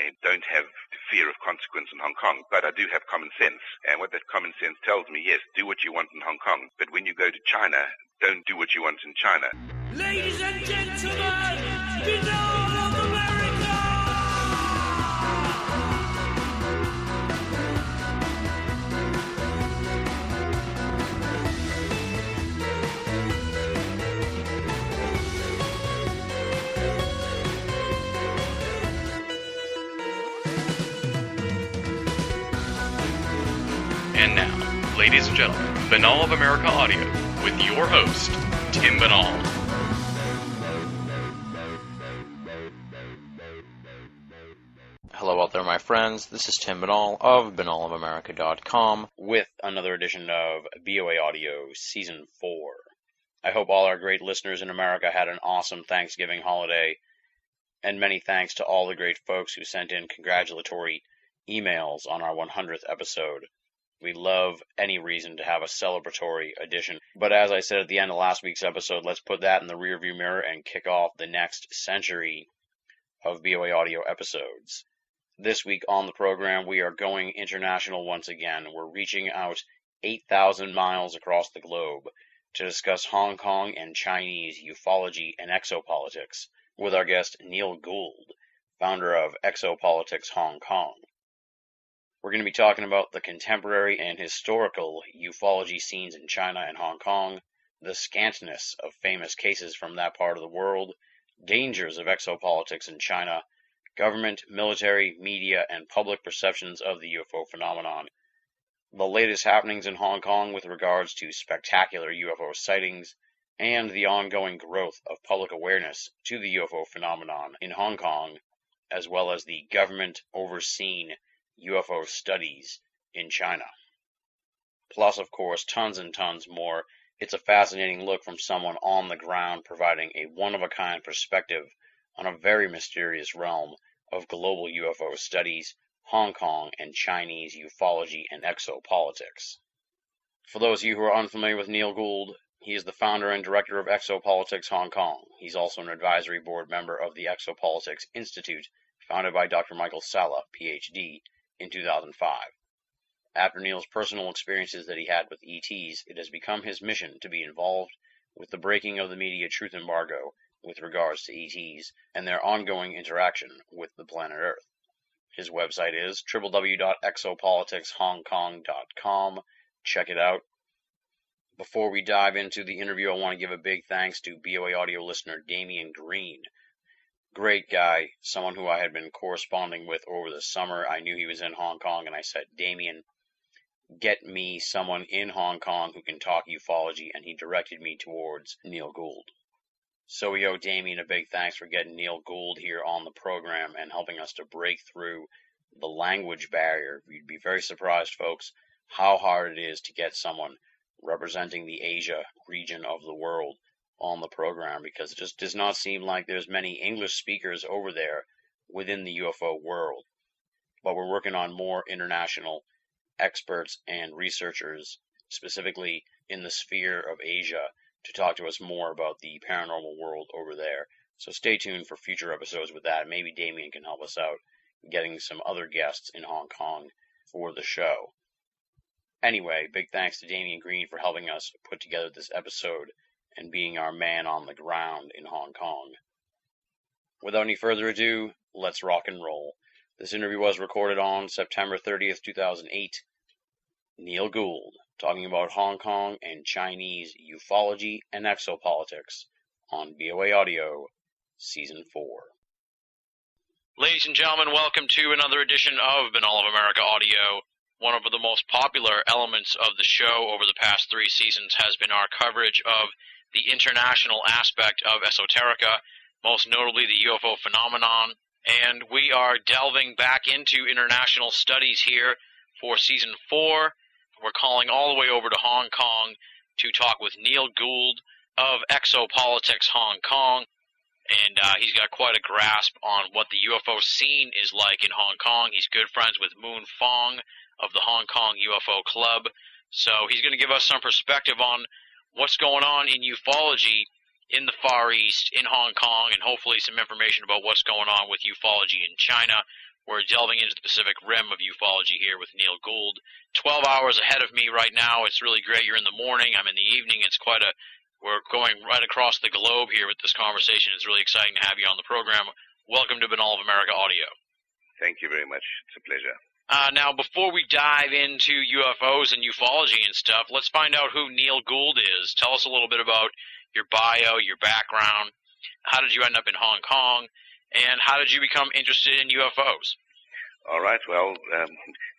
I don't have fear of consequence in Hong Kong, but I do have common sense. And what that common sense tells me, yes, do what you want in Hong Kong, but when you go to China, don't do what you want in China. Ladies and gentlemen, Binal of America! And now, ladies and gentlemen, Binal of America Audio, with your host, Tim Binal. Hello out there, my friends. This is Tim Binal of BinalofAmerica.com with another edition of BOA Audio Season 4. I hope all our great listeners in America had an awesome Thanksgiving holiday, and many thanks to all the great folks who sent in congratulatory emails on our 100th episode. We love any reason to have a celebratory edition. But as I said at the end of last week's episode, let's put that in the rearview mirror and kick off the next century of BOA Audio episodes. This week on the program, we are going international once again. We're reaching out 8,000 miles across the globe to discuss Hong Kong and Chinese ufology and exopolitics with our guest Neil Gould, founder of Exopolitics Hong Kong. We're going to be talking about the contemporary and historical ufology scenes in China and Hong Kong, the scantness of famous cases from that part of the world, dangers of exopolitics in China, government, military, media, and public perceptions of the UFO phenomenon, the latest happenings in Hong Kong with regards to spectacular UFO sightings, and the ongoing growth of public awareness to the UFO phenomenon in Hong Kong, as well as the government-overseen UFO studies in China. Plus, of course, tons and tons more. It's a fascinating look from someone on the ground providing a one-of-a-kind perspective on a very mysterious realm of global UFO studies, Hong Kong and Chinese ufology and exopolitics. For those of you who are unfamiliar with Neil Gould, he is the founder and director of Exopolitics Hong Kong. He's also an advisory board member of the Exopolitics Institute, founded by Dr. Michael Salla, Ph.D., in 2005. After Neil's personal experiences that he had with ETs, it has become his mission to be involved with the breaking of the media truth embargo with regards to ETs and their ongoing interaction with the planet Earth. His website is www.exopoliticshongkong.com. Check it out. Before we dive into the interview, I want to give a big thanks to BOA Audio listener Damian Green. Great guy, someone who I had been corresponding with over the summer. I knew he was in Hong Kong, and I said, Damien, get me someone in Hong Kong who can talk ufology, and he directed me towards Neil Gould. So we owe Damien a big thanks for getting Neil Gould here on the program and helping us to break through the language barrier. You'd be very surprised, folks, how hard it is to get someone representing the Asia region of the world on the program, because it just does not seem like there's many English speakers over there within the UFO world. But we're working on more international experts and researchers, specifically in the sphere of Asia, to talk to us more about the paranormal world over there. So stay tuned for future episodes with that. Maybe Damien can help us out getting some other guests in Hong Kong for the show. Anyway, big thanks to Damian Green for helping us put together this episode and being our man on the ground in Hong Kong. Without any further ado, let's rock and roll. This interview was recorded on September 30th, 2008. Neil Gould, talking about Hong Kong and Chinese ufology and exopolitics on BOA Audio, Season 4. Ladies and gentlemen, welcome to another edition of Binal of America Audio. One of the most popular elements of the show over the past 3 seasons has been our coverage of the international aspect of esoterica, most notably the UFO phenomenon, and we are delving back into international studies here for Season 4. We're calling all the way over to Hong Kong to talk with Neil Gould of Exopolitics Hong Kong, and he's got quite a grasp on what the UFO scene is like in Hong Kong. He's good friends with Moon Fong of the Hong Kong UFO Club, so he's going to give us some perspective on what's going on in ufology in the Far East, in Hong Kong, and hopefully some information about what's going on with ufology in China. We're delving into the Pacific Rim of ufology here with Neil Gould. 12 hours ahead of me right now. It's really great. You're in the morning. I'm in the evening. We're going right across the globe here with this conversation. It's really exciting to have you on the program. Welcome to Banal of America Audio. Thank you very much. It's a pleasure. Now, before we dive into UFOs and ufology and stuff, let's find out who Neil Gould is. Tell us a little bit about your bio, your background. How did you end up in Hong Kong? And how did you become interested in UFOs? All right. Well,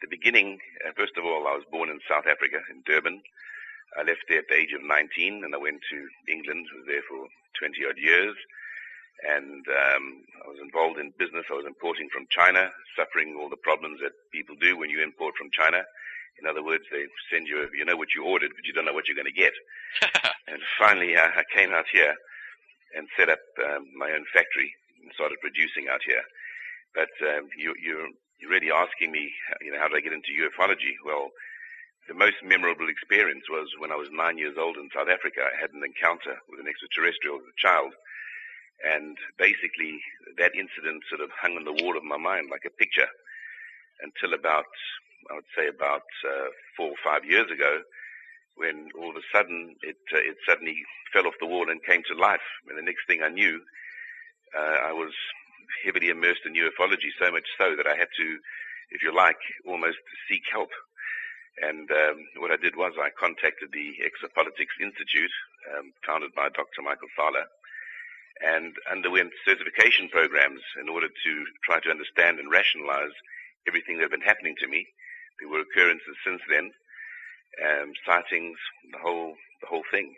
the beginning, first of all, I was born in South Africa, in Durban. I left there at the age of 19, and I went to England. I was there for 20-odd years. And I was involved in business. I was importing from China, suffering all the problems that people do when you import from China. In other words, they send you, you know what you ordered, but you don't know what you're going to get. And finally, I came out here and set up my own factory and started producing out here. But you're really asking me, how did I get into ufology? Well, the most memorable experience was when I was 9 years old in South Africa. I had an encounter with an extraterrestrial as a child. And basically, that incident sort of hung on the wall of my mind like a picture until about 4 or 5 years ago, when all of a sudden it suddenly fell off the wall and came to life. And the next thing I knew, I was heavily immersed in ufology, so much so that I had to, if you like, almost seek help. And what I did was I contacted the Exopolitics Institute, founded by Dr. Michael Thaler, and underwent certification programs in order to try to understand and rationalize everything that had been happening to me. There were occurrences since then, sightings, the whole thing.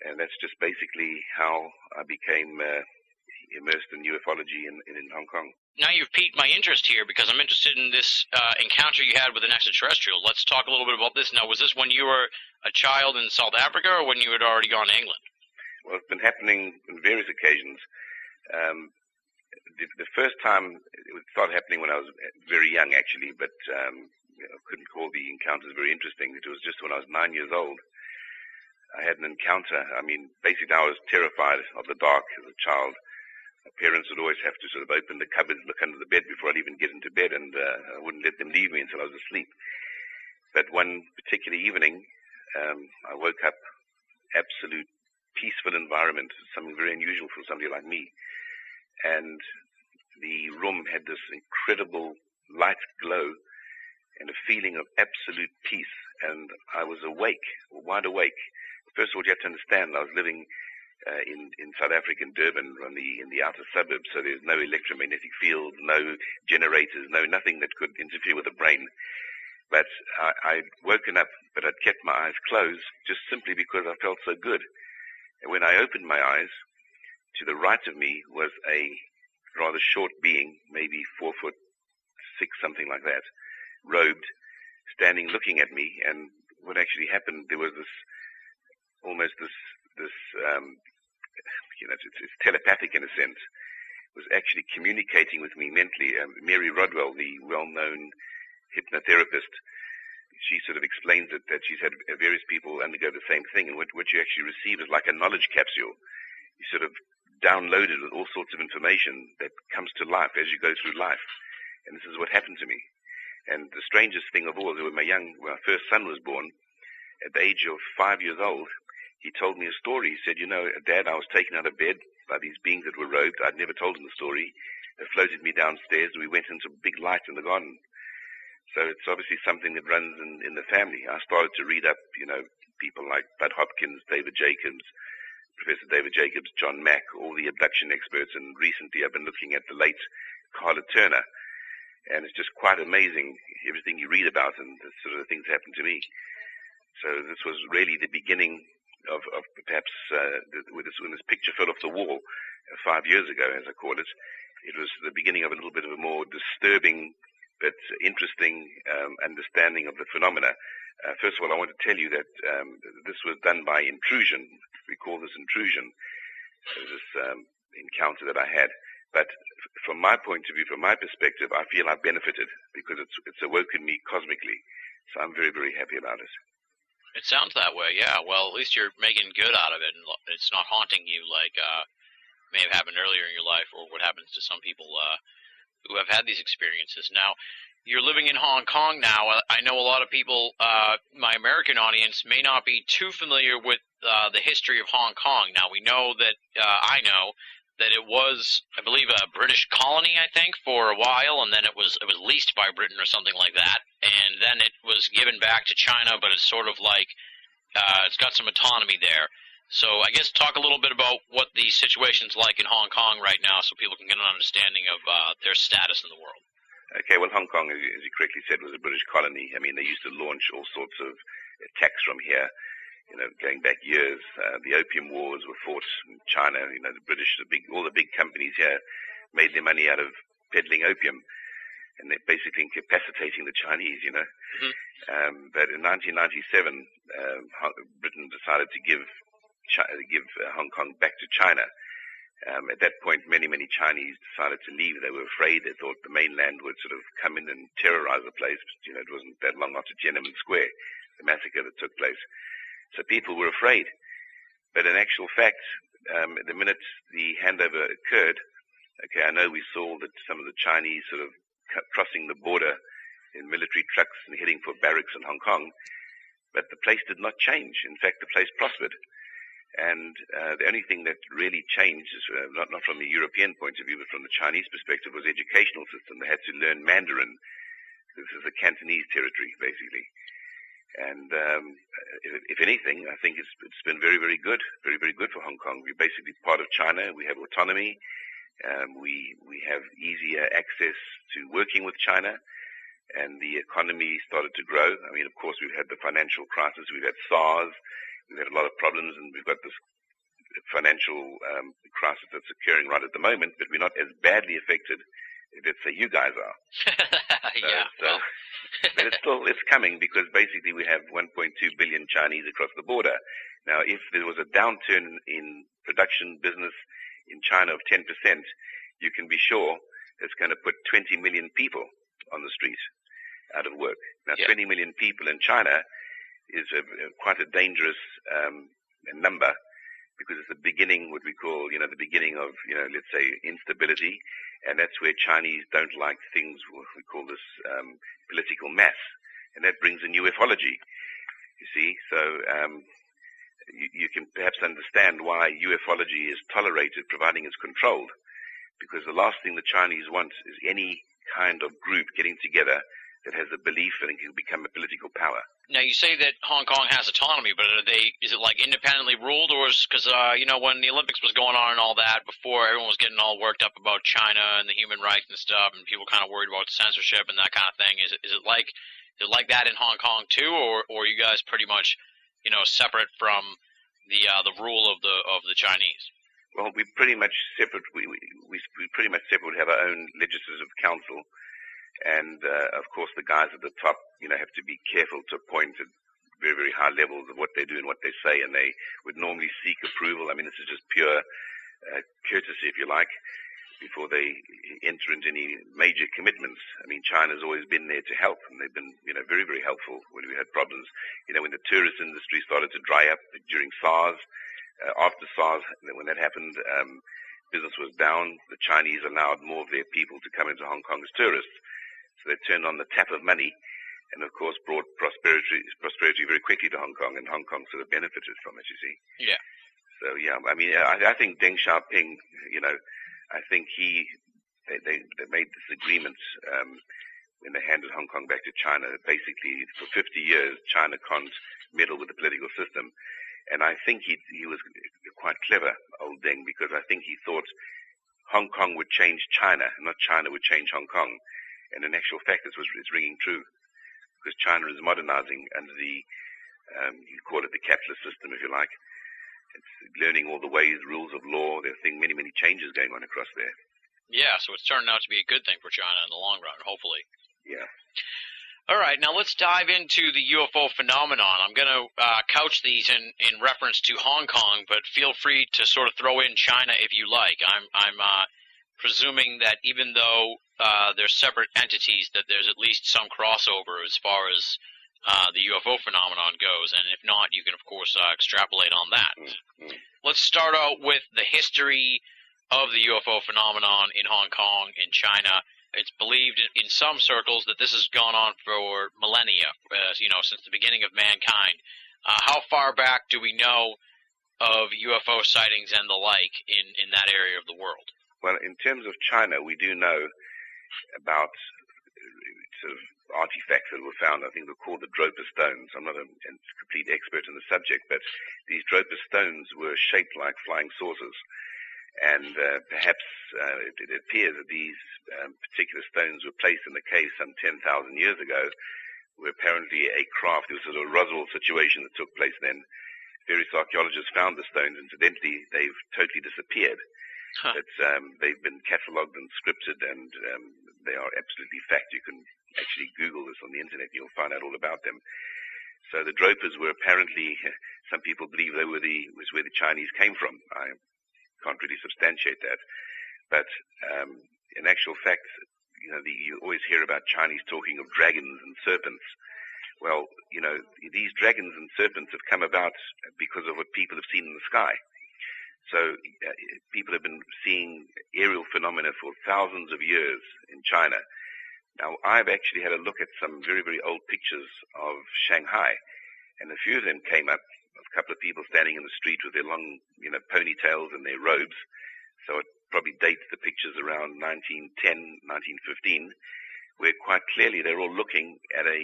And that's just basically how I became immersed in ufology in Hong Kong. Now you've piqued my interest here because I'm interested in this encounter you had with an extraterrestrial. Let's talk a little bit about this. Now, was this when you were a child in South Africa or when you had already gone to England? Well, it's been happening on various occasions. The first time it started happening when I was very young, actually, but I couldn't call the encounters very interesting. It was just when I was 9 years old. I had an encounter. I mean, basically, I was terrified of the dark as a child. My parents would always have to sort of open the cupboards, look under the bed before I'd even get into bed, and I wouldn't let them leave me until I was asleep. But one particular evening, I woke up, absolute peaceful environment, something very unusual for somebody like me. And the room had this incredible light glow and a feeling of absolute peace. And I was awake, wide awake. First of all, you have to understand, I was living in South Africa, in Durban, in the outer suburbs, so there's no electromagnetic field, no generators, nothing that could interfere with the brain. But I'd woken up, but I'd kept my eyes closed just simply because I felt so good. And when I opened my eyes, to the right of me was a rather short being, maybe 4'6", something like that, robed, standing looking at me. And what actually happened, there was it's telepathic in a sense. It was actually communicating with me mentally. Mary Rodwell, the well-known hypnotherapist, she sort of explains it, that she's had various people undergo the same thing, and what you actually receive is like a knowledge capsule. You sort of download it with all sorts of information that comes to life as you go through life. And this is what happened to me. And the strangest thing of all, when my first son was born, at the age of 5 years old, he told me a story. He said, Dad, I was taken out of bed by these beings that were robed. I'd never told him the story. They floated me downstairs, and we went into a big light in the garden. So it's obviously something that runs in the family. I started to read up, people like Bud Hopkins, David Jacobs, Professor David Jacobs, John Mack, all the abduction experts. And recently I've been looking at the late Carla Turner. And it's just quite amazing, everything you read about and the sort of things that happened to me. So this was really the beginning of perhaps when this picture fell off the wall 5 years ago, as I call it. It was the beginning of a little bit of a more disturbing but interesting understanding of the phenomena. First of all, I want to tell you that this was done by intrusion. We call this intrusion, this encounter that I had. But from my point of view, from my perspective, I feel I've benefited because it's awoken me cosmically. So I'm very, very happy about it. It sounds that way, yeah. Well, at least you're making good out of it, and it's not haunting you like may have happened earlier in your life, or what happens to some people who have had these experiences. Now, you're living in Hong Kong now. I know a lot of people, my American audience, may not be too familiar with the history of Hong Kong. Now, we know that, I know, that it was, I believe, a British colony, I think, for a while, and then it was leased by Britain or something like that, and then it was given back to China, but it's sort of like, it's got some autonomy there. So I guess talk a little bit about what the situation's like in Hong Kong right now so people can get an understanding of their status in the world. Okay, well, Hong Kong, as you correctly said, was a British colony. I mean, they used to launch all sorts of attacks from here, going back years. The Opium Wars were fought in China. The British, all the big companies here made their money out of peddling opium, and they're basically incapacitating the Chinese, Mm-hmm. But in 1997, Britain decided to give Hong Kong back to China. At that point, many Chinese decided to leave. They were afraid. They thought the mainland would sort of come in and terrorize the place. It wasn't that long after Tiananmen Square, the massacre that took place. So people were afraid. But in actual fact, the minute the handover occurred, okay, I know we saw that some of the Chinese sort of crossing the border in military trucks and heading for barracks in Hong Kong, but the place did not change. In fact, the place prospered. And the only thing that really changed, not from the European point of view, but from the Chinese perspective, was the educational system. They had to learn Mandarin. This is a Cantonese territory, basically. And if anything, I think it's been very good, very good for Hong Kong. We're basically part of China. We have autonomy. We have easier access to working with China, and the economy started to grow. I mean, of course, we've had the financial crisis. We've had SARS. We've had a lot of problems, and we've got this financial crisis that's occurring right at the moment, but we're not as badly affected, let's say, you guys are. Yeah. But it's coming, because basically we have 1.2 billion Chinese across the border. Now, if there was a downturn in production business in China of 10%, you can be sure it's going to put 20 million people on the street out of work. Now, yeah. 20 million people in China is quite a dangerous number, because it's the beginning, what we call, the beginning of, let's say, instability, and that's where Chinese don't like things, what we call this political mass, and that brings a new ufology, you see. So you can perhaps understand why ufology is tolerated, providing it's controlled, because the last thing the Chinese want is any kind of group getting together that has a belief that it can become a political power. Now, you say that Hong Kong has autonomy, but is it like independently ruled, or because, when the Olympics was going on and all that, before everyone was getting all worked up about China and the human rights and stuff, and people kind of worried about censorship and that kind of thing, is it like that in Hong Kong too, or are you guys pretty much, separate from the rule of the Chinese? Well, we're pretty much separate. We pretty much separate. We have our own legislative council. And, of course, the guys at the top, have to be careful to point at very, very high levels of what they do and what they say, and they would normally seek approval. I mean, this is just pure courtesy, if you like, before they enter into any major commitments. I mean, China's always been there to help, and they've been, very, very helpful when we had problems. When the tourist industry started to dry up during SARS, after SARS, when that happened, business was down. The Chinese allowed more of their people to come into Hong Kong as tourists. So they turned on the tap of money, and of course brought prosperity very quickly to Hong Kong, and Hong Kong sort of benefited from it, you see. Yeah. So yeah, I mean, I think Deng Xiaoping, I think they made this agreement when they handed Hong Kong back to China. Basically, for 50 years, China can't meddle with the political system, and I think he was quite clever, old Deng, because I think he thought Hong Kong would change China, not China would change Hong Kong. And in actual fact, it's ringing true, because China is modernizing under the, you call it the capitalist system, if you like. It's learning all the ways, rules of law. There are many changes going on across there. Yeah, so it's turning out to be a good thing for China in the long run, hopefully. Yeah. All right, now let's dive into the UFO phenomenon. I'm going to couch these in reference to Hong Kong, but feel free to sort of throw in China if you like. I'm presuming that even though they're separate entities, that there's at least some crossover as far as the UFO phenomenon goes, and if not, you can, of course, extrapolate on that. Mm-hmm. Let's start out with the history of the UFO phenomenon in Hong Kong, in China. It's believed in some circles that this has gone on for millennia, since the beginning of mankind. How far back do we know of UFO sightings and the like in that area of the world? Well, in terms of China, we do know about sort of artifacts that were found. I think they're called the Droper stones. I'm not a complete expert in the subject, but these Droper stones were shaped like flying saucers. And perhaps it appears that these particular stones were placed in the cave some 10,000 years ago, where apparently a craft, there was sort of a Roswell situation that took place then. Various archaeologists found the stones. Incidentally, they've totally disappeared. Huh. They've been catalogued and scripted, and they are absolutely fact. You can actually Google this on the internet, and you'll find out all about them. So the Dropers were apparently, some people believe they were was where the Chinese came from. I can't really substantiate that. But in actual fact, you always hear about Chinese talking of dragons and serpents. Well, these dragons and serpents have come about because of what people have seen in the sky. So people have been seeing aerial phenomena for thousands of years in China. Now, I've actually had a look at some very, very old pictures of Shanghai, and a few of them came up, a couple of people standing in the street with their long, ponytails and their robes. So it probably dates the pictures around 1910, 1915, where quite clearly they're all looking at a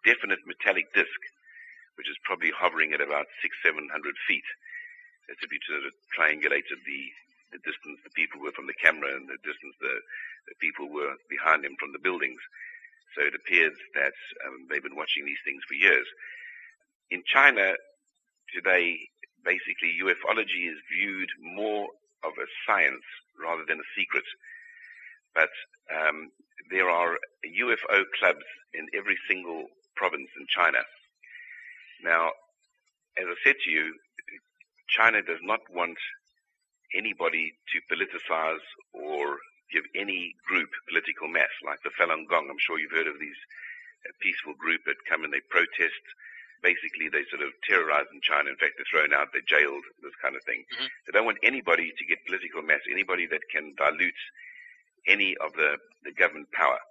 definite metallic disc, which is probably hovering at about 600-700 feet. As if you sort of triangulated the distance the people were from the camera and the distance the people were behind them from the buildings. So it appears that they've been watching these things for years. In China today, basically ufology is viewed more of a science rather than a secret. But there are UFO clubs in every single province in China. Now, as I said to you, China does not want anybody to politicize or give any group political mass, like the Falun Gong. I'm sure you've heard of these peaceful group that come and they protest. Basically, they sort of terrorize in China. In fact, they're thrown out, they're jailed, this kind of thing. Mm-hmm. They don't want anybody to get political mass, anybody that can dilute any of the government power.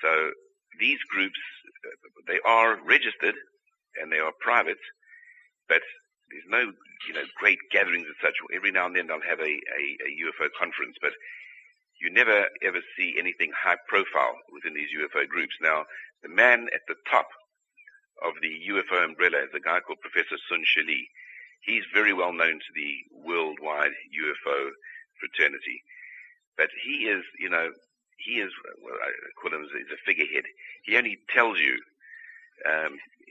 So these groups, they are registered and they are private, but there's no, great gatherings and such. Every now and then they'll have a UFO conference, but you never ever see anything high profile within these UFO groups. Now, the man at the top of the UFO umbrella is a guy called Professor Sun Shili. He's very well known to the worldwide UFO fraternity, but he is, well, I call him he's a figurehead. He only tells you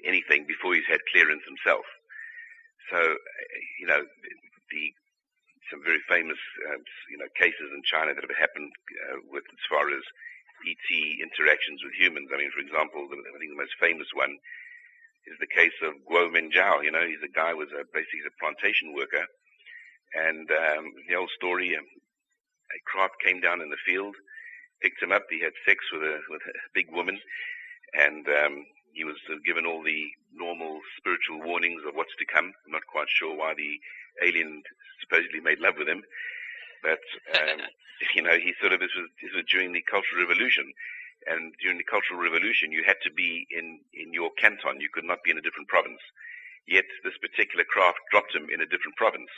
anything before he's had clearance himself. So, some very famous, cases in China that have happened with as far as ET interactions with humans. I mean, for example, I think the most famous one is the case of Guo Mengzhao. He's a guy who was basically a plantation worker, and the old story, a craft came down in the field, picked him up. He had sex with a big woman, and he was given all the normal spiritual warnings of what's to come. I'm not quite sure why the alien supposedly made love with him, but he sort of this was during the Cultural Revolution, and during the Cultural Revolution you had to be in your canton. You could not be in a different province. Yet this particular craft dropped him in a different province,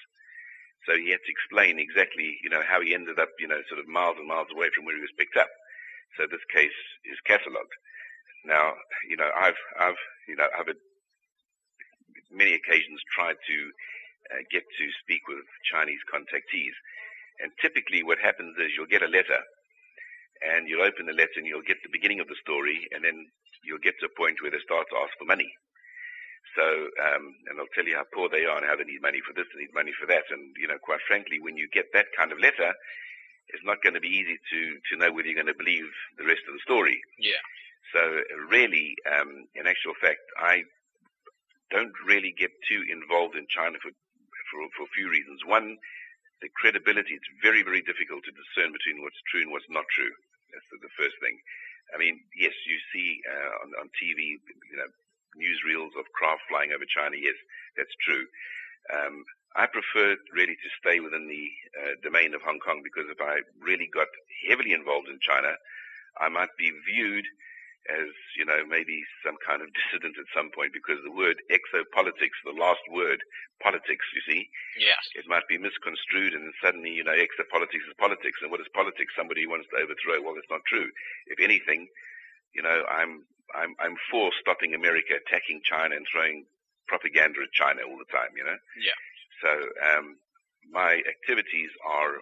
so he had to explain exactly how he ended up sort of miles and miles away from where he was picked up. So this case is catalogued. Now, I've at many occasions tried to get to speak with Chinese contactees, and typically what happens is you'll get a letter, and you'll open the letter and you'll get the beginning of the story, and then you'll get to a point where they start to ask for money. So, and they'll tell you how poor they are and how they need money for this, they need money for that, and quite frankly, when you get that kind of letter, it's not going to be easy to know whether you're going to believe the rest of the story. Yeah. So really, in actual fact, I don't really get too involved in China for a few reasons. One, the credibility. It's very, very difficult to discern between what's true and what's not true. That's the first thing. I mean, yes, you see on TV, newsreels of craft flying over China. Yes, that's true. I prefer really to stay within the domain of Hong Kong, because if I really got heavily involved in China, I might be viewed as, maybe some kind of dissident at some point, because the word exopolitics, the last word, politics, you see, Yes. it might be misconstrued, and then suddenly, exopolitics is politics. And what is politics? Somebody who wants to overthrow. Well, that's not true. If anything, I'm for stopping America attacking China and throwing propaganda at China all the time, Yeah. So my activities are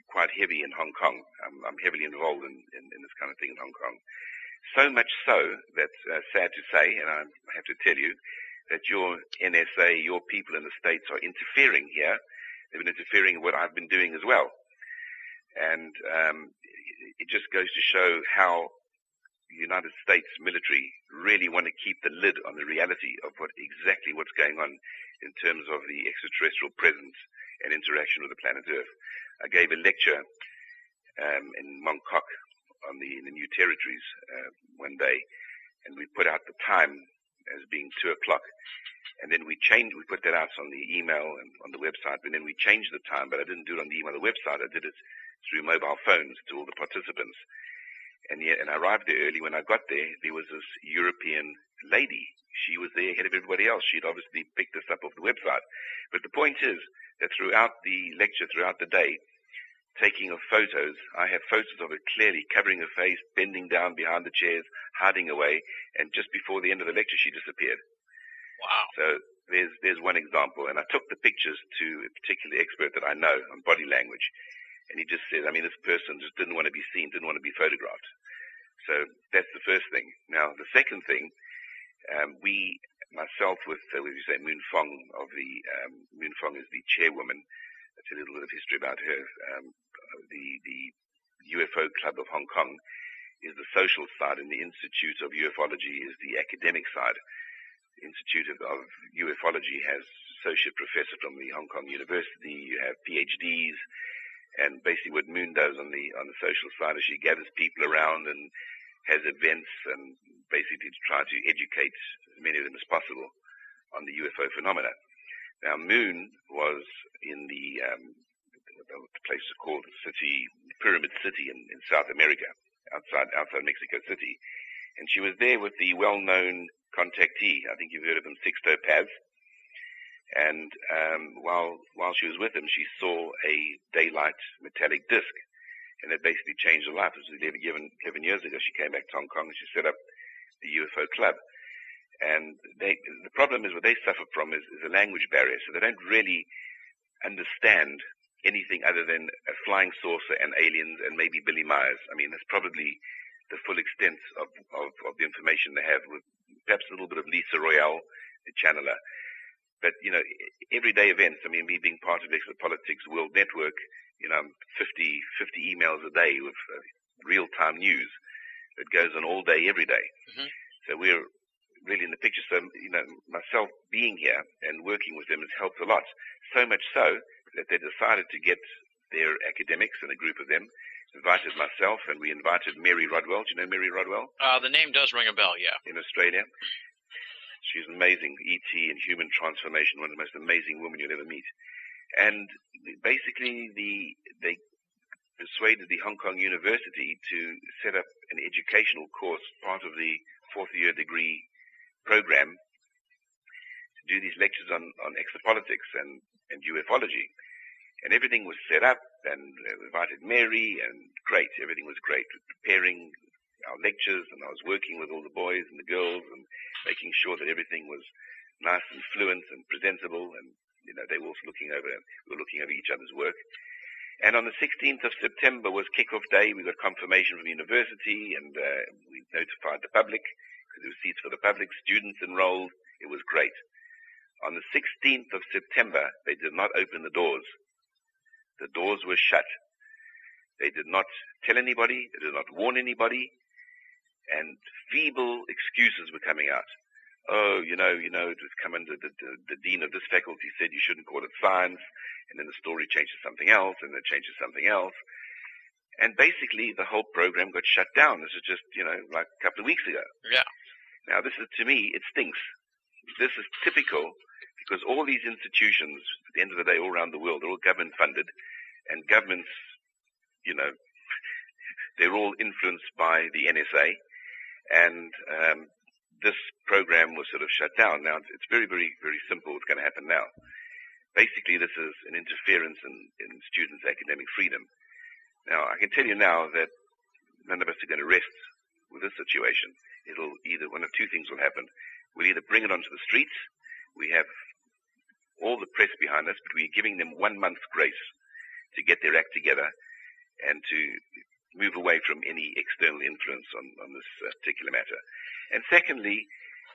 quite heavy in Hong Kong. I'm heavily involved in this kind of thing in Hong Kong. So much so that, sad to say, and I have to tell you, that your NSA, your people in the States are interfering here. They've been interfering in what I've been doing as well. And it just goes to show how the United States military really want to keep the lid on the reality of exactly what's going on in terms of the extraterrestrial presence and interaction with the planet Earth. I gave a lecture in Mongkok on the New Territories one day, and we put out the time as being 2 o'clock. And then we put that out on the email and on the website, and then we changed the time, but I didn't do it on the email or the website. I did it through mobile phones to all the participants. And I arrived there early. When I got there, there was this European lady. She was there ahead of everybody else. She'd obviously picked this up off the website. But the point is that throughout the lecture, throughout the day, taking of photos, I have photos of her clearly covering her face, bending down behind the chairs, hiding away, and just before the end of the lecture, she disappeared. Wow. So there's one example, and I took the pictures to a particular expert that I know on body language, and he just said, this person just didn't want to be seen, didn't want to be photographed. So that's the first thing. Now, the second thing, myself with, Moon Fong Moon Fong is the chairwoman. That's a little bit of history about her. The UFO Club of Hong Kong is the social side, and the Institute of Ufology is the academic side. The Institute of Ufology has associate professor from the Hong Kong University. You have PhDs, and basically what Moon does on the social side is she gathers people around and has events, and basically to try to educate as many of them as possible on the UFO phenomena. Now, Moon was in the place called Pyramid City in South America, outside Mexico City. And she was there with the well-known contactee. I think you've heard of him, Sixto Paz. And while she was with him, she saw a daylight metallic disc. And it basically changed her life. It was 11 years ago. She came back to Hong Kong and she set up the UFO Club. And the problem is what they suffer from is a language barrier. So they don't really understand anything other than a flying saucer and aliens and maybe Billy Myers. That's probably the full extent of the information they have, with perhaps a little bit of Lisa Royale, the channeler. But, everyday events, me being part of Exopolitics World Network, 50 emails a day with real-time news that goes on all day, every day. Mm-hmm. So we're really in the picture. So, myself being here and working with them has helped a lot. So much so that they decided to get their academics, and a group of them, invited myself, and we invited Mary Rodwell. Do you know Mary Rodwell? The name does ring a bell, yeah. In Australia. She's amazing, ET and human transformation, one of the most amazing women you'll ever meet. And basically, they persuaded the Hong Kong University to set up an educational course, part of the fourth-year degree program, to do these lectures on exopolitics and ufology. And everything was set up, and they invited Mary, and great, everything was great. Preparing our lectures, and I was working with all the boys and the girls and making sure that everything was nice and fluent and presentable, and they were also we were looking over each other's work. And on the 16th of September was kickoff day. We got confirmation from the university, and we notified the public, because there were seats for the public, students enrolled. It was great. On the 16th of September, they did not open the doors. The doors were shut. They did not tell anybody. They did not warn anybody. And feeble excuses were coming out. Oh, it was coming to the dean of this faculty said you shouldn't call it science, and then the story changed to something else, and then changed to something else. And basically, the whole program got shut down. This is just, like a couple of weeks ago. Yeah. Now, this is, to me, it stinks. This is typical because all these institutions, at the end of the day, all around the world, they're all government-funded. And governments, they're all influenced by the NSA. And this program was sort of shut down. Now, it's very, very, very simple what's going to happen now. Basically, this is an interference in students' academic freedom. Now, I can tell you now that none of us are going to rest with this situation. It'll either, one of two things will happen. We'll either bring it onto the streets. We have all the press behind us, but we're giving them 1 month's grace to get their act together and to move away from any external influence on this particular matter. And secondly,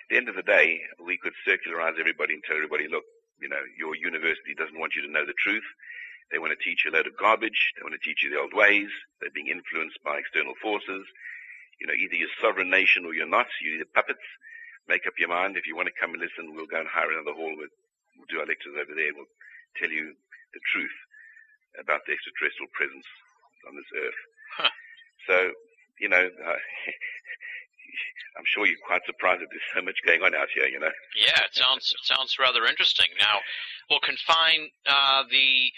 at the end of the day, we could circularize everybody and tell everybody, look, your university doesn't want you to know the truth. They want to teach you a load of garbage. They want to teach you the old ways. They're being influenced by external forces. Either you're a sovereign nation or you're not. You're either puppets. Make up your mind. If you want to come and listen, we'll go and hire another hall. We'll do our lectures over there. We'll tell you the truth about the extraterrestrial presence on this earth. Huh. So, I'm sure you're quite surprised that there's so much going on out here, Yeah, it sounds rather interesting. Now, we'll confine the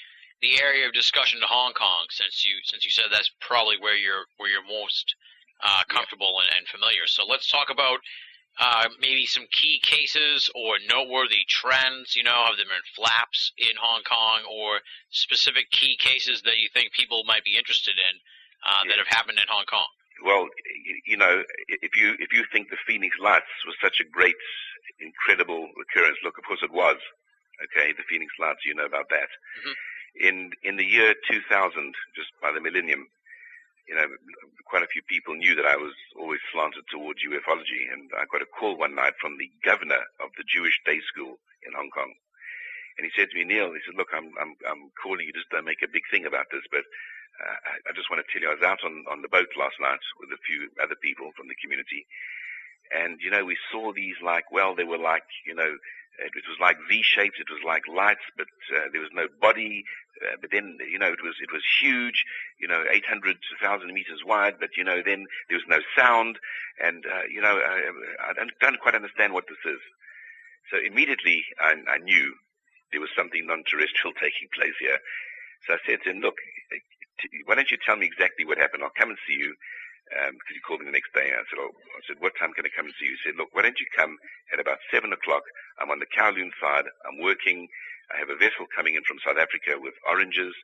area of discussion to Hong Kong, since you said that's probably where you're most comfortable and familiar. So let's talk about maybe some key cases or noteworthy trends. Have there been flaps in Hong Kong or specific key cases that you think people might be interested in that have happened in Hong Kong? Well, if you think the Phoenix Lights was such a great, incredible occurrence, look, of course it was. Okay, the Phoenix Lights, you know about that. Mm-hmm. In the year 2000, just by the millennium, quite a few people knew that I was always slanted towards ufology, and I got a call one night from the governor of the Jewish day school in Hong Kong. And he said to me, Neil, he said, look, I'm calling you, just don't make a big thing about this, but I just want to tell you, I was out on the boat last night with a few other people from the community, and, we saw these they were like, it was like V-shaped, it was like lights, but there was no body, but then, it was huge, 800 to 1,000 meters wide, but, then there was no sound, and, I don't quite understand what this is. So immediately I knew there was something non-terrestrial taking place here. So I said to him, look, why don't you tell me exactly what happened? I'll come and see you, because he called me the next day. I said, what time can I come and see you? He said, look, why don't you come at about 7 o'clock? I'm on the Kowloon side. I'm working. I have a vessel coming in from South Africa with oranges,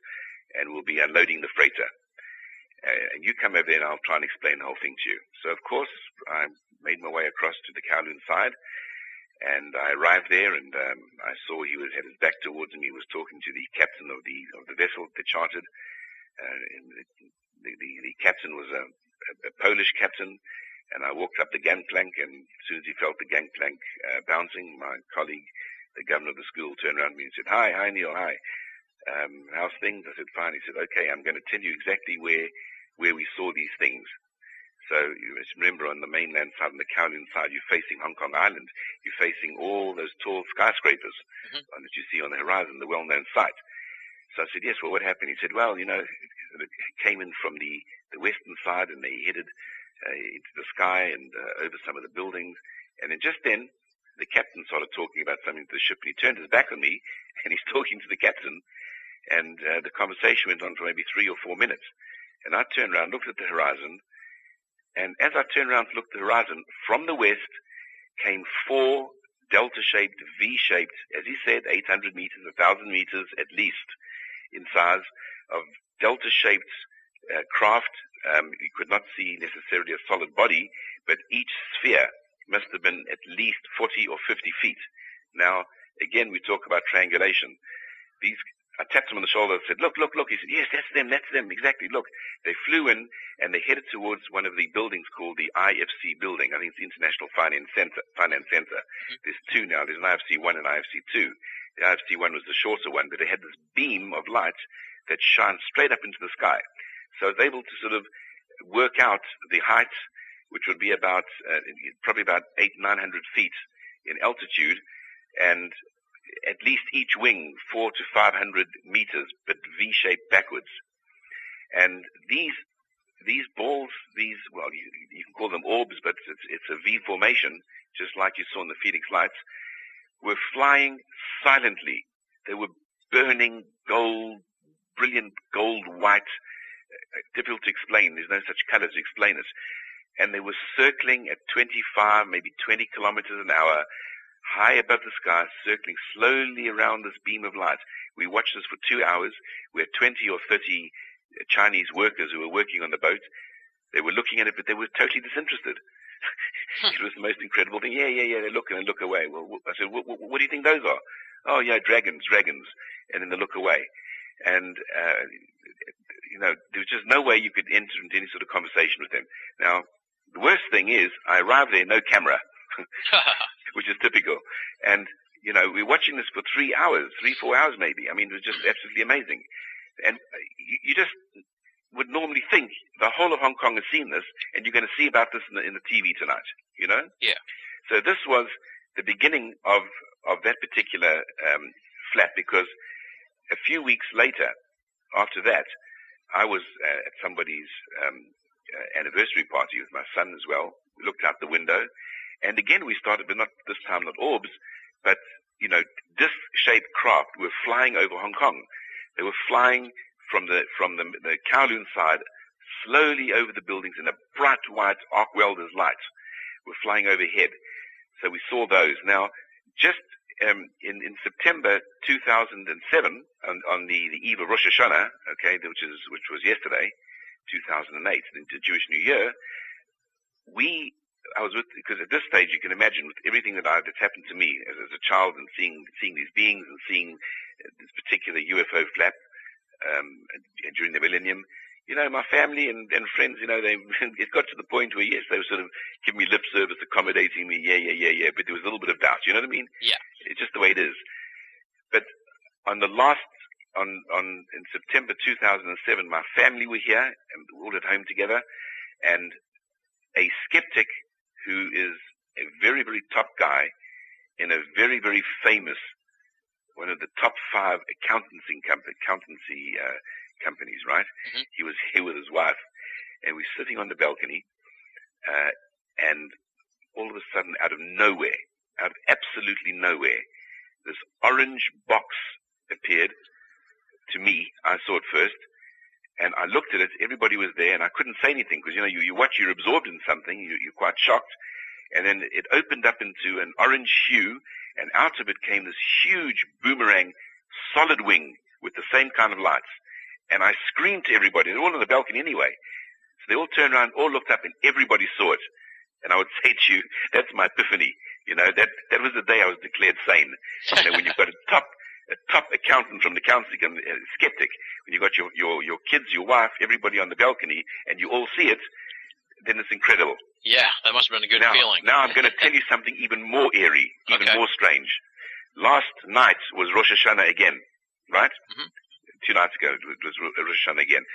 and we'll be unloading the freighter. And you come over there, and I'll try and explain the whole thing to you. So, of course, I made my way across to the Kowloon side, and I arrived there, and I saw he had his back towards me. He was talking to the captain of the vessel they chartered. The captain was a Polish captain, and I walked up the gangplank, and as soon as he felt the gangplank bouncing, my colleague, the governor of the school, turned around to me and said, Hi, Neil, hi. How's things? I said, fine. He said, okay, I'm going to tell you exactly where we saw these things. So you must remember, on the mainland side, on the Kowloon side, you're facing Hong Kong Island. You're facing all those tall skyscrapers that you see on the horizon, the well-known site. So I said, yes, well, what happened? He said, well, it came in from the western side, and they headed into the sky and over some of the buildings. And then just then, the captain started talking about something to the ship, and he turned his back on me, and he's talking to the captain, and the conversation went on for maybe 3 or 4 minutes. And I turned around, looked at the horizon, and as I turned around to look at the horizon, from the west came 4 delta-shaped, V-shaped, as he said, 800 meters, 1,000 meters at least in size, of delta-shaped craft. You could not see necessarily a solid body, but each sphere must have been at least 40 or 50 feet. Now, again, we talk about triangulation. I tapped him on the shoulder and said, look. He said, yes, that's them, exactly, look. They flew in, and they headed towards one of the buildings called the IFC building. I think it's the International Finance Center. There's 2 now. There's an IFC 1 and IFC 2. The IFC 1 was the shorter one, but they had this beam of light that shines straight up into the sky. So I was able to sort of work out the height, which would be about probably about 800-900 feet in altitude, and at least each wing 400 to 500 meters, but V-shaped backwards. And these these balls, well, you can call them orbs, but it's a V formation, just like you saw in the Phoenix Lights, were flying silently. They were burning gold, brilliant gold white, difficult to explain. There's no such color to explain it. And they were circling at 25, maybe 20 kilometers an hour, high above the sky, circling slowly around this beam of light. We watched this for 2 hours. We had 20 or 30 Chinese workers who were working on the boat. They were looking at it, but they were totally disinterested. It was the most incredible thing. Yeah. They look and they look away. Well, I said, what do you think those are? Oh, yeah, dragons. And then they look away. And, there was just no way you could enter into any sort of conversation with them. Now, the worst thing is, I arrived there, no camera, which is typical. And, we're watching this for 3 hours, 4 hours maybe. I mean, it was just absolutely amazing. And you just would normally think the whole of Hong Kong has seen this, and you're going to see about this in the TV tonight, Yeah. So this was the beginning of that particular flap, because a few weeks later, after that, I was at somebody's anniversary party with my son as well. We looked out the window, and again we started, but not this time, not orbs, but disc-shaped craft were flying over Hong Kong. They were flying from the Kowloon side, slowly over the buildings in a bright white arc welder's light. Were flying overhead. So we saw those. Now, just in September 2007, on the eve of Rosh Hashanah, okay, which was yesterday, 2008, the Jewish New Year, I was with, because at this stage you can imagine with everything that's happened to me as a child, and seeing these beings and seeing this particular UFO flap during the millennium, my family and friends, it got to the point where, yes, they were sort of giving me lip service, accommodating me, yeah, but there was a little bit of doubt, you know what I mean? Yeah. It's just the way it is. But in September 2007, my family were here, and we were all at home together, and a skeptic who is a very, very top guy in a very, very famous, one of the top 5 accountancy companies, right? Mm-hmm. He was here with his wife, and we're sitting on the balcony, and all of a sudden, out of absolutely nowhere, this orange box appeared to me. I saw it first, and I looked at it. Everybody was there, and I couldn't say anything because, you watch, you're absorbed in something, you're quite shocked, and then it opened up into an orange hue, and out of it came this huge boomerang solid wing with the same kind of lights. And I screamed to everybody. They're all on the balcony anyway. So they all turned around, all looked up, and everybody saw it. And I would say to you, that's my epiphany. That was the day I was declared sane. When you've got a top accountant from the accounting, skeptic, when you've got your kids, your wife, everybody on the balcony, and you all see it, then it's incredible. Yeah, that must have been a good feeling. Now I'm going to tell you something even more eerie, even more strange. Last night was Rosh Hashanah again, right? Mm-hmm. 2 nights ago, it was Rosh Hashanah again.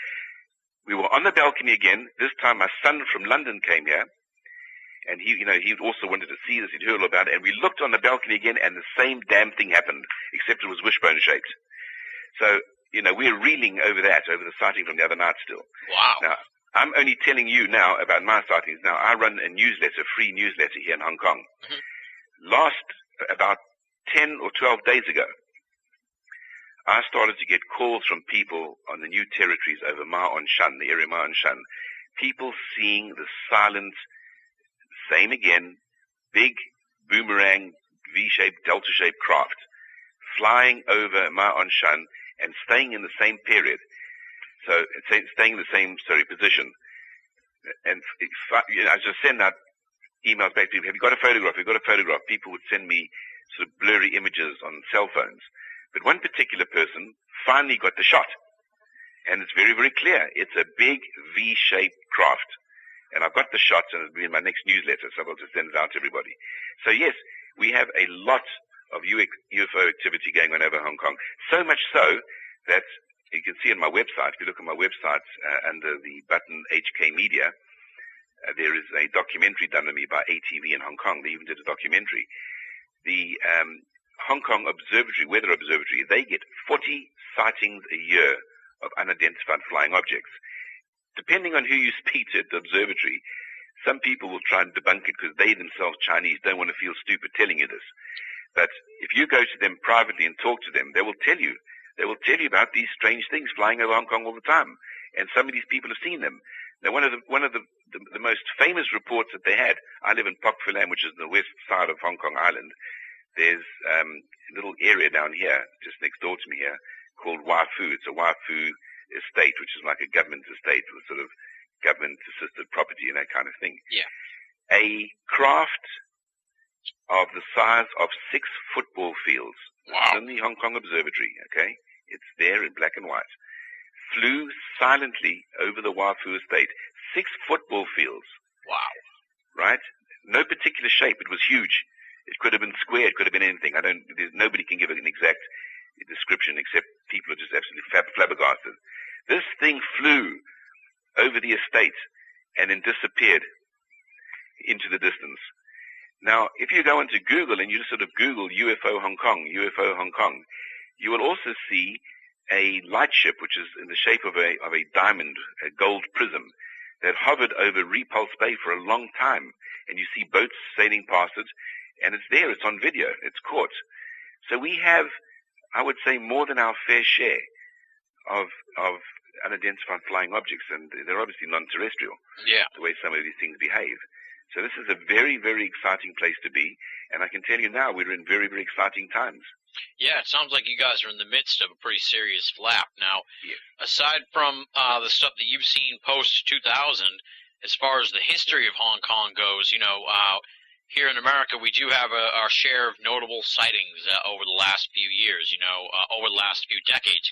We were on the balcony again. This time my son from London came here, and he also wanted to see this. He'd heard all about it, and we looked on the balcony again, and the same damn thing happened, except it was wishbone shaped. So, we're reeling over the sighting from the other night still. Wow. Now, I'm only telling you now about my sightings. Now, I run a free newsletter here in Hong Kong. Mm-hmm. About 10 or 12 days ago, I started to get calls from people on the new territories over Ma On Shan, the area Ma On Shan. People seeing the silent, same again, big boomerang, V-shaped, delta-shaped craft flying over Ma On Shan and staying in the same period. So, staying in the same, position. And I just send out emails back to people, have you got a photograph? Have you got a photograph? People would send me sort of blurry images on cell phones. But one particular person finally got the shot. And it's very, very clear. It's a big V-shaped craft. And I've got the shots, and it'll be in my next newsletter, so I'll just send it out to everybody. So yes, we have a lot of UFO activity going on over Hong Kong. So much so that you can see on my website, if you look at my website under the button HK Media, there is a documentary done on me by ATV in Hong Kong. They even did a documentary. The Hong Kong Weather Observatory, they get 40 sightings a year of unidentified flying objects. depending on who you speak to at the observatory, some people will try and debunk it because they themselves, Chinese, don't want to feel stupid telling you this. But if you go to them privately and talk to them, they will tell you. They will tell you about these strange things flying over Hong Kong all the time. And some of these people have seen them. Now, one of the most famous reports that they had, I live in Pak Phulam, which is the west side of Hong Kong Island. There's a little area down here, just next door to me here, called Waifu. It's a Waifu estate, which is like a government estate with sort of government-assisted property and that kind of thing. Yeah. A craft of the size of 6 football fields. Wow. It's in the Hong Kong Observatory, okay? It's there in black and white. Flew silently over the Waifu estate. 6 football fields. Wow. Right? No particular shape. It was huge. It could have been square. It could have been anything. Nobody can give an exact description except people are just absolutely flabbergasted. This thing flew over the estate and then disappeared into the distance. Now, if you go into Google and you just sort of Google UFO Hong Kong, you will also see a light ship, which is in the shape of a diamond, a gold prism, that hovered over Repulse Bay for a long time. And you see boats sailing past it, and it's there, it's on video, it's caught. So we have, I would say, more than our fair share of unidentified flying objects, and they're obviously non-terrestrial, the way some of these things behave. So this is a very, very exciting place to be, and I can tell you now we're in very, very exciting times. Yeah, it sounds like you guys are in the midst of a pretty serious flap. Now, yes. Aside from the stuff that you've seen post-2000, as far as the history of Hong Kong goes, here in America we do have our share of notable sightings over the last few years, over the last few decades,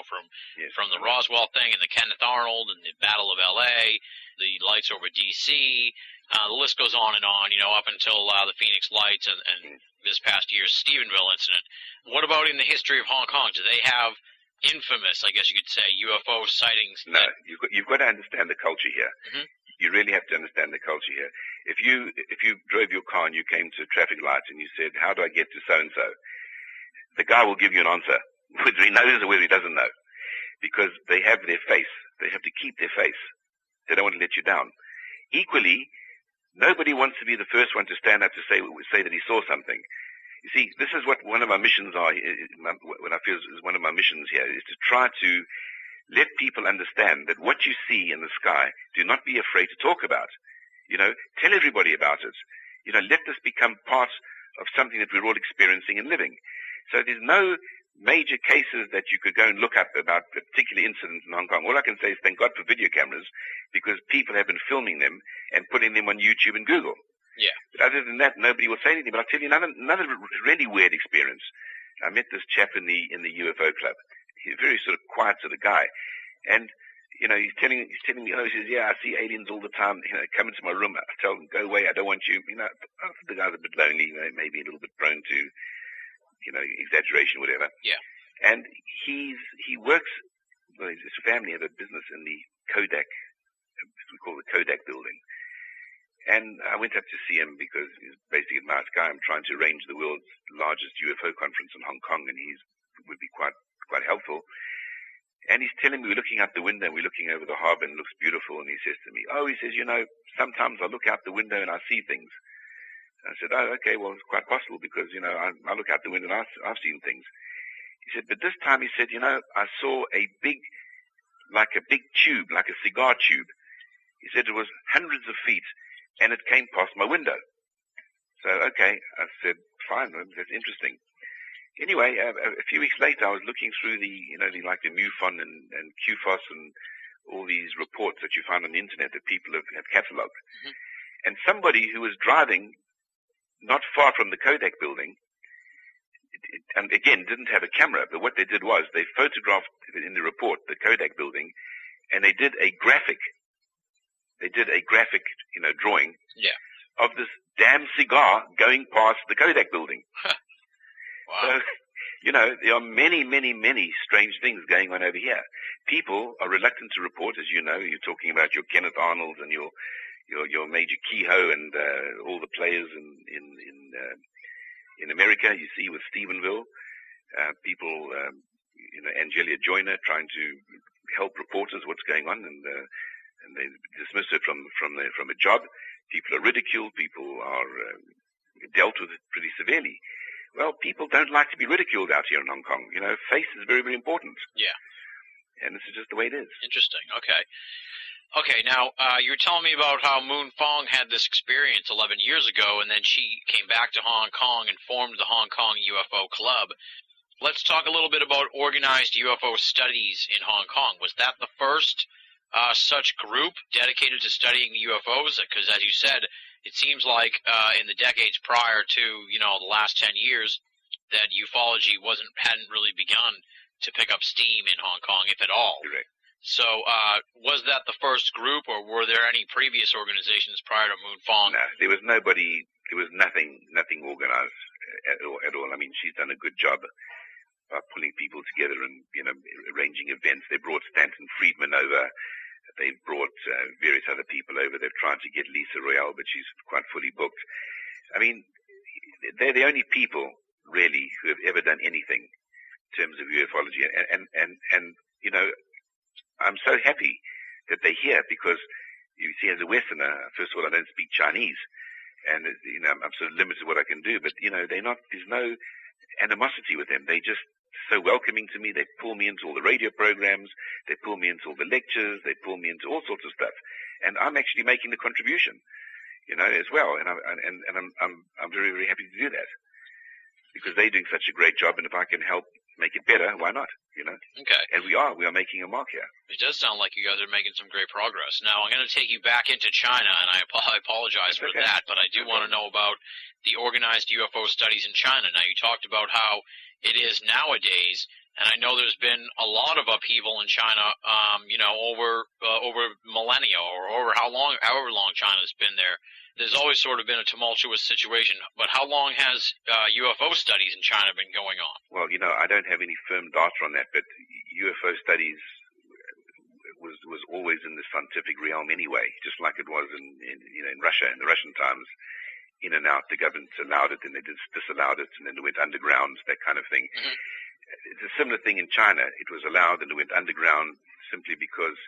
from the Roswell thing and the Kenneth Arnold and the Battle of L.A., the lights over D.C., the list goes on, up until the Phoenix Lights and this past year's Stephenville incident. What about in the history of Hong Kong? Do they have infamous, I guess you could say, UFO sightings? No, you've got to understand the culture here. Mm-hmm. You really have to understand the culture here. If you drove your car and you came to a traffic light and you said, how do I get to so-and-so? The guy will give you an answer, whether he knows or whether he doesn't know, because they have their face. They have to keep their face. They don't want to let you down. Equally, nobody wants to be the first one to stand up to say that he saw something. You see, this is what one of my missions are, what I feel is one of my missions here, is to try to let people understand that what you see in the sky, do not be afraid to talk about. Tell everybody about it. Let this become part of something that we're all experiencing and living. So there's no major cases that you could go and look up about a particular incident in Hong Kong. All I can say is thank God for video cameras, because people have been filming them and putting them on YouTube and Google. Yeah. But other than that, nobody will say anything. But I'll tell you another really weird experience. I met this chap in the UFO club. He's a very sort of quiet sort of guy. And, he's telling me, he says, yeah, I see aliens all the time. Come into my room. I tell him, go away. I don't want you. The guy's a bit lonely, maybe a little bit prone to, exaggeration, whatever. Yeah. And he works, his family have a business in the Kodak, we call the Kodak building. And I went up to see him because he's basically a nice guy. I'm trying to arrange the world's largest UFO conference in Hong Kong, and he would be quite helpful. And he's telling me, we're looking out the window, and we're looking over the harbor, and it looks beautiful. And he says to me, sometimes I look out the window and I see things. I said, oh, okay, well, it's quite possible because, I look out the window and I've seen things. He said, but this time, he said, I saw a big tube, like a cigar tube. He said it was hundreds of feet, and it came past my window. So, okay, I said, fine, that's interesting. Anyway, a few weeks later, I was looking through the MUFON and QFOS and all these reports that you find on the internet that people have catalogued. Mm-hmm. And somebody who was driving not far from the Kodak building, and again, didn't have a camera, but what they did was they photographed in the report the Kodak building, and they did a graphic drawing of this damn cigar going past the Kodak building. Wow. So, there are many, many, many strange things going on over here. People are reluctant to report, as you know. You're talking about your Kenneth Arnolds and your Major Kehoe and all the players in America. You see with Stephenville, people, Angelia Joyner trying to help reporters what's going on, and they dismiss it from a job. People are ridiculed. People are dealt with pretty severely. Well, people don't like to be ridiculed out here in Hong Kong. Face is very, very important. Yeah. And this is just the way it is. Interesting. Okay. Okay, now, you were telling me about how Moon Fong had this experience 11 years ago, and then she came back to Hong Kong and formed the Hong Kong UFO Club. Let's talk a little bit about organized UFO studies in Hong Kong. Was that the first such group dedicated to studying the UFOs? Because, as you said, it seems like in the decades prior to, the last 10 years, that ufology hadn't really begun to pick up steam in Hong Kong, if at all. Correct. So, was that the first group, or were there any previous organizations prior to Moon Fong? No, there was nobody. There was nothing organized at all. I mean, she's done a good job of pulling people together and arranging events. They brought Stanton Friedman over. They brought various other people over. They've tried to get Lisa Royale, but she's quite fully booked. I mean, they're the only people really who have ever done anything in terms of ufology, and I'm so happy that they're here, because you see, as a Westerner, first of all, I don't speak Chinese, and I'm sort of limited what I can do. But they're not. There's no animosity with them. They just so welcoming to me. They pull me into all the radio programs. They pull me into all the lectures. They pull me into all sorts of stuff, and I'm actually making the contribution, as well. And I'm very, very happy to do that, because they're doing such a great job. And if I can help make it better, why not? Okay. And we are making a mark here. It does sound like you guys are making some great progress. Now, I'm going to take you back into China, and I apologize for that, but I do want to know about the organized UFO studies in China. Now, you talked about how it is nowadays, and I know there's been a lot of upheaval in China, over millennia, or over however long China's been there. There's always sort of been a tumultuous situation, but how long has UFO studies in China been going on? Well, I don't have any firm data on that, but UFO studies was always in the scientific realm anyway, just like it was in Russia, in the Russian times. In and out, the government allowed it, and they disallowed it, and then it went underground, that kind of thing. Mm-hmm. It's a similar thing in China. It was allowed, and it went underground simply because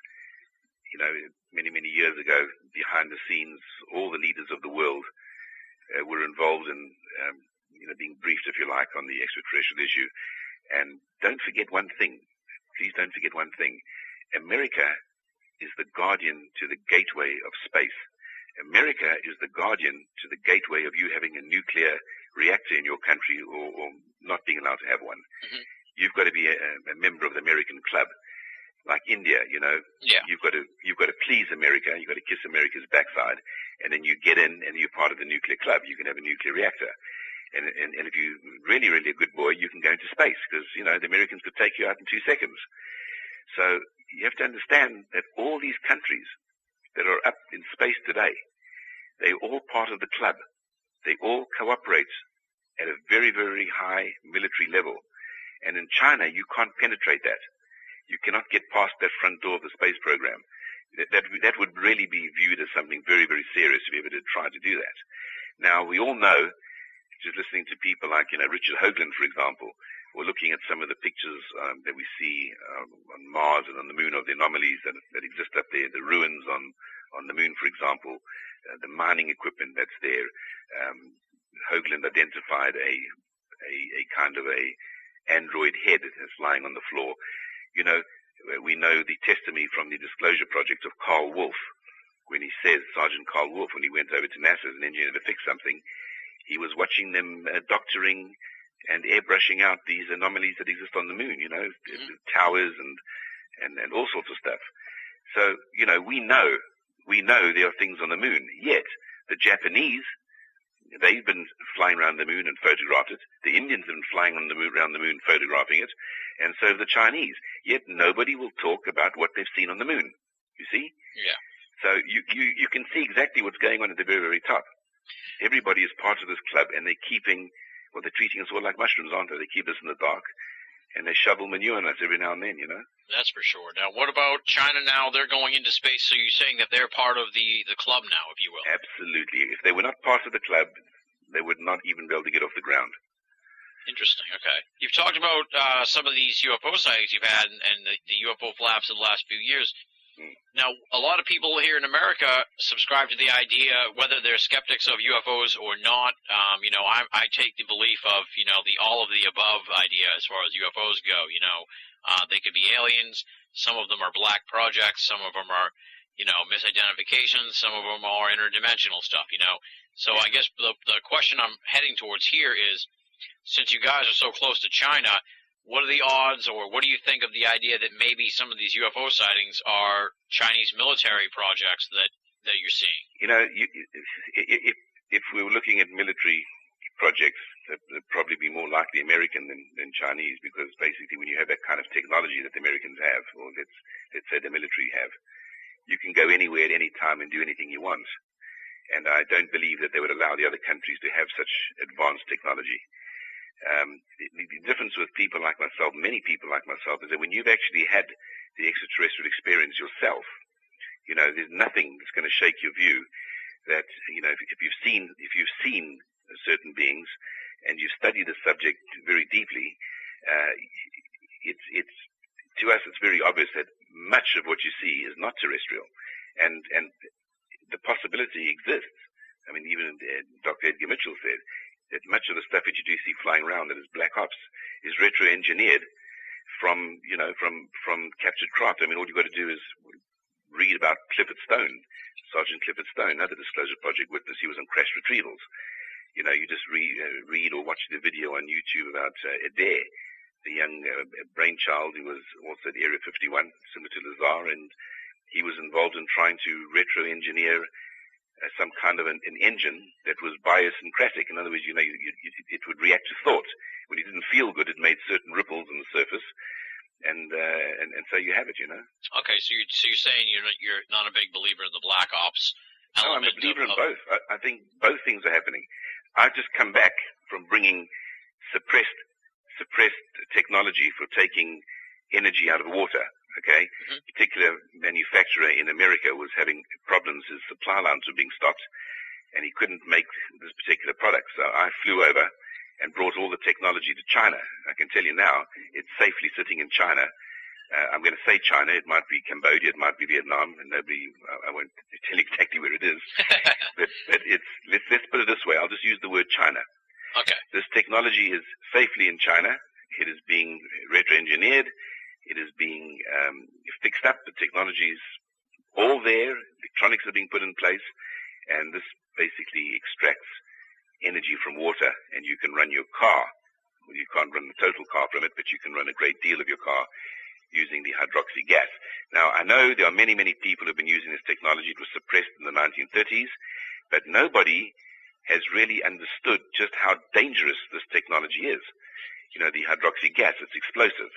many, many years ago, behind the scenes, all the leaders of the world were involved in, being briefed, if you like, on the extraterrestrial issue. And don't forget one thing. Please don't forget one thing. America is the guardian to the gateway of space. America is the guardian to the gateway of you having a nuclear reactor in your country, or not being allowed to have one. Mm-hmm. You've got to be a member of the American club. Like India, yeah. You've got to please America. You've got to kiss America's backside, and then you get in, and you're part of the nuclear club. You can have a nuclear reactor, and if you're really, really a good boy, you can go into space, because the Americans could take you out in 2 seconds. So you have to understand that all these countries that are up in space today, they're all part of the club. They all cooperate at a very, very high military level, and in China, you can't penetrate that. You cannot get past that front door of the space program. That would really be viewed as something very, very serious if you ever did try to do that. Now, we all know, just listening to people like, Richard Hoagland, for example, or looking at some of the pictures that we see on Mars and on the moon of the anomalies that exist up there, the ruins on the moon, for example, the mining equipment that's there. Hoagland identified a kind of a android head that's lying on the floor. We know the testimony from the Disclosure Project of Carl Wolf, when he says, Sergeant Carl Wolf, when he went over to NASA as an engineer to fix something, he was watching them doctoring and airbrushing out these anomalies that exist on the moon, the towers and all sorts of stuff. So, we know there are things on the moon, yet the Japanese, they've been flying around the moon and photographed it. The Indians have been flying around the moon photographing it. And so have the Chinese. Yet nobody will talk about what they've seen on the moon. You see? Yeah. So you can see exactly what's going on at the very, very top. Everybody is part of this club, and they're they're treating us all like mushrooms, aren't they? They keep us in the dark, and they shovel manure on us every now and then, That's for sure. Now, what about China now? They're going into space, so you're saying that they're part of the club now, if you will? Absolutely. If they were not part of the club, they would not even be able to get off the ground. Interesting. Okay. You've talked about some of these UFO sightings you've had and the UFO flaps of the last few years. Now, a lot of people here in America subscribe to the idea, whether they're skeptics of UFOs or not. I take the belief of, the all of the above idea as far as UFOs go. They could be aliens. Some of them are black projects. Some of them are, misidentifications. Some of them are interdimensional stuff, So I guess the question I'm heading towards here is, since you guys are so close to China, what are the odds, or what do you think of the idea that maybe some of these UFO sightings are Chinese military projects that you're seeing? If we were looking at military projects, they'd probably be more likely American than Chinese, because basically when you have that kind of technology that the Americans have, or let's say the military have, you can go anywhere at any time and do anything you want. And I don't believe that they would allow the other countries to have such advanced technology. The difference with people like myself, many people like myself, is that when you've actually had the extraterrestrial experience yourself, there's nothing that's going to shake your view that, if you've seen certain beings and you've studied the subject very deeply, it's to us it's very obvious that much of what you see is not terrestrial, and the possibility exists. I mean, even Dr. Edgar Mitchell said that much of the stuff that you do see flying around that is black ops is retro-engineered from captured craft. I mean, all you've got to do is read about Sergeant Clifford Stone, another Disclosure Project witness. He was on crash retrievals. You just read or watch the video on YouTube about Adair, the young brainchild who was also at Area 51, similar to Lazar, and he was involved in trying to retro-engineer some kind of an engine that was biosyncratic. In other words, it would react to thought. When it didn't feel good, it made certain ripples on the surface, and so you have it. Okay, so you're saying you're not a big believer in the black ops element? No, I'm a believer in both. I think both things are happening. I've just come back from bringing suppressed technology for taking energy out of water. Okay, particular manufacturer in America was having problems. His supply lines were being stopped, and he couldn't make this particular product. So I flew over and brought all the technology to China. I can tell you now, it's safely sitting in China. I'm going to say China. It might be Cambodia. It might be Vietnam. And I won't tell you exactly where it is. but let's put it this way. I'll just use the word China. Okay. This technology is safely in China. It is being retro-engineered. It is being fixed up. The technology is all there. Electronics are being put in place. And this basically extracts energy from water, and you can run your car. Well, you can't run the total car from it, but you can run a great deal of your car using the hydroxy gas. Now, I know there are many, many people who have been using this technology. It was suppressed in the 1930s, but nobody has really understood just how dangerous this technology is. The hydroxy gas, it's explosive.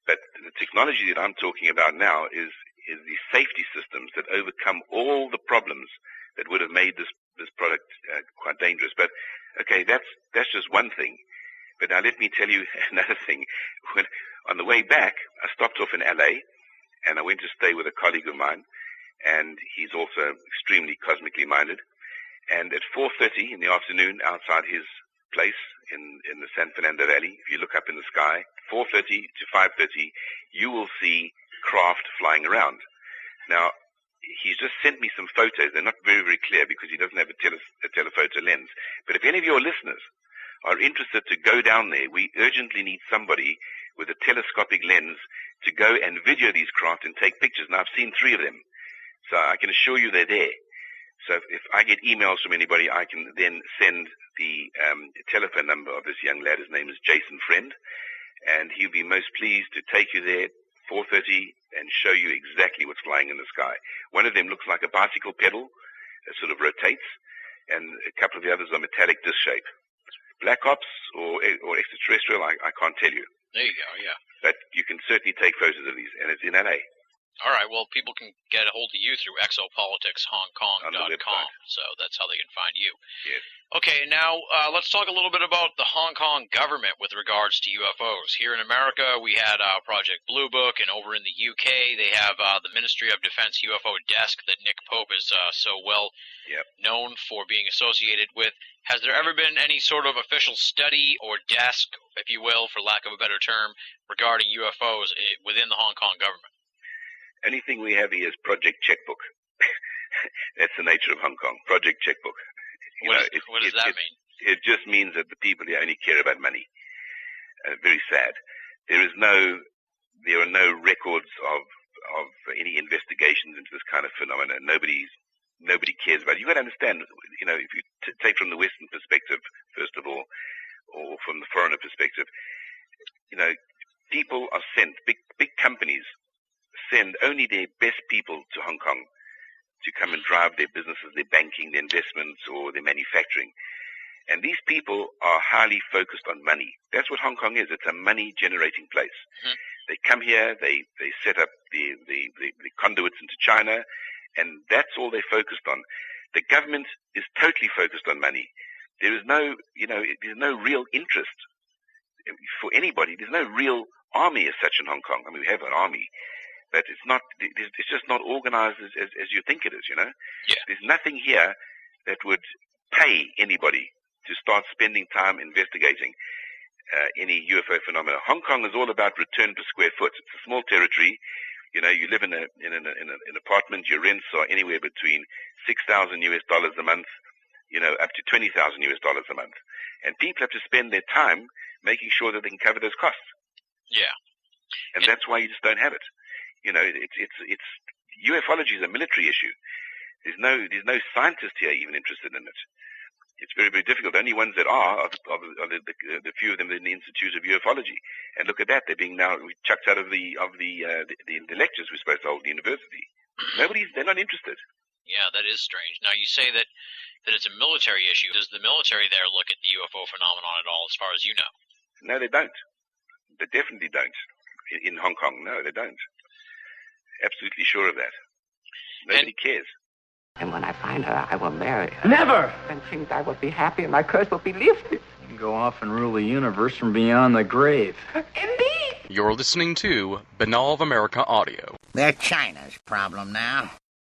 But the technology that I'm talking about now is the safety systems that overcome all the problems that would have made this product quite dangerous. But okay, that's just one thing. But now let me tell you another thing. On the way back, I stopped off in LA, and I went to stay with a colleague of mine, and he's also extremely cosmically minded. And at 4:30 in the afternoon, outside his place in the San Fernando Valley, if you look up in the sky, 4:30 to 5:30, you will see craft flying around. Now, he's just sent me some photos. They're not very, very clear because he doesn't have a telephoto lens. But if any of your listeners are interested to go down there, we urgently need somebody with a telescopic lens to go and video these craft and take pictures. Now, I've seen 3 of them, so I can assure you they're there. So if I get emails from anybody, I can then send the telephone number of this young lad. His name is Jason Friend, and he'll be most pleased to take you there at 4:30 and show you exactly what's flying in the sky. One of them looks like a bicycle pedal that sort of rotates, and a couple of the others are metallic disc shape. Black ops or extraterrestrial, I can't tell you. There you go, yeah. But you can certainly take photos of these, and it's in LA. All right, well, people can get a hold of you through exopoliticshongkong.com, so that's how they can find you. Yes. Okay, now let's talk a little bit about the Hong Kong government with regards to UFOs. Here in America, we had Project Blue Book, and over in the UK, they have the Ministry of Defense UFO Desk that Nick Pope is so well known for being associated with. Has there ever been any sort of official study or desk, if you will, for lack of a better term, regarding UFOs within the Hong Kong government? Only thing we have here is Project Checkbook. That's the nature of Hong Kong. Project Checkbook. What does that mean? It just means that the people here only care about money. Very sad. There are no records of any investigations into this kind of phenomenon. Nobody cares about it. You've got to understand, if you take from the Western perspective, first of all, or from the foreigner perspective, people are sent, big companies send only their best people to Hong Kong to come and drive their businesses, their banking, their investments, or their manufacturing. And these people are highly focused on money. That's what Hong Kong is. It's a money-generating place. Mm-hmm. They come here, they set up the conduits into China, and that's all they're focused on. The government is totally focused on money. There is no real interest for anybody. There's no real army as such in Hong Kong. I mean, we have an army, but it's just not organized as you think it is, Yeah. There's nothing here that would pay anybody to start spending time investigating any UFO phenomena. Hong Kong is all about return per square foot. It's a small territory. You live in an apartment. Your rents are anywhere between $6,000 a month, up to $20,000 a month. And people have to spend their time making sure that they can cover those costs. Yeah. And that's why you just don't have it. It's ufology is a military issue. There's no scientist here even interested in it. It's very, very difficult. The only ones that are the few of them in the Institute of Ufology. And look at that. They're being now chucked out of the lectures we're supposed to hold at the university. They're not interested. Yeah, that is strange. Now, you say that it's a military issue. Does the military there look at the UFO phenomenon at all, as far as you know? No, they don't. They definitely don't. In Hong Kong, no, they don't. Absolutely sure of that. Nobody cares. And when I find her, I will marry her. Never! Then things I will be happy and my curse will be lifted. You can go off and rule the universe from beyond the grave. Indeed! You're listening to Banal of America Audio. They're China's problem now.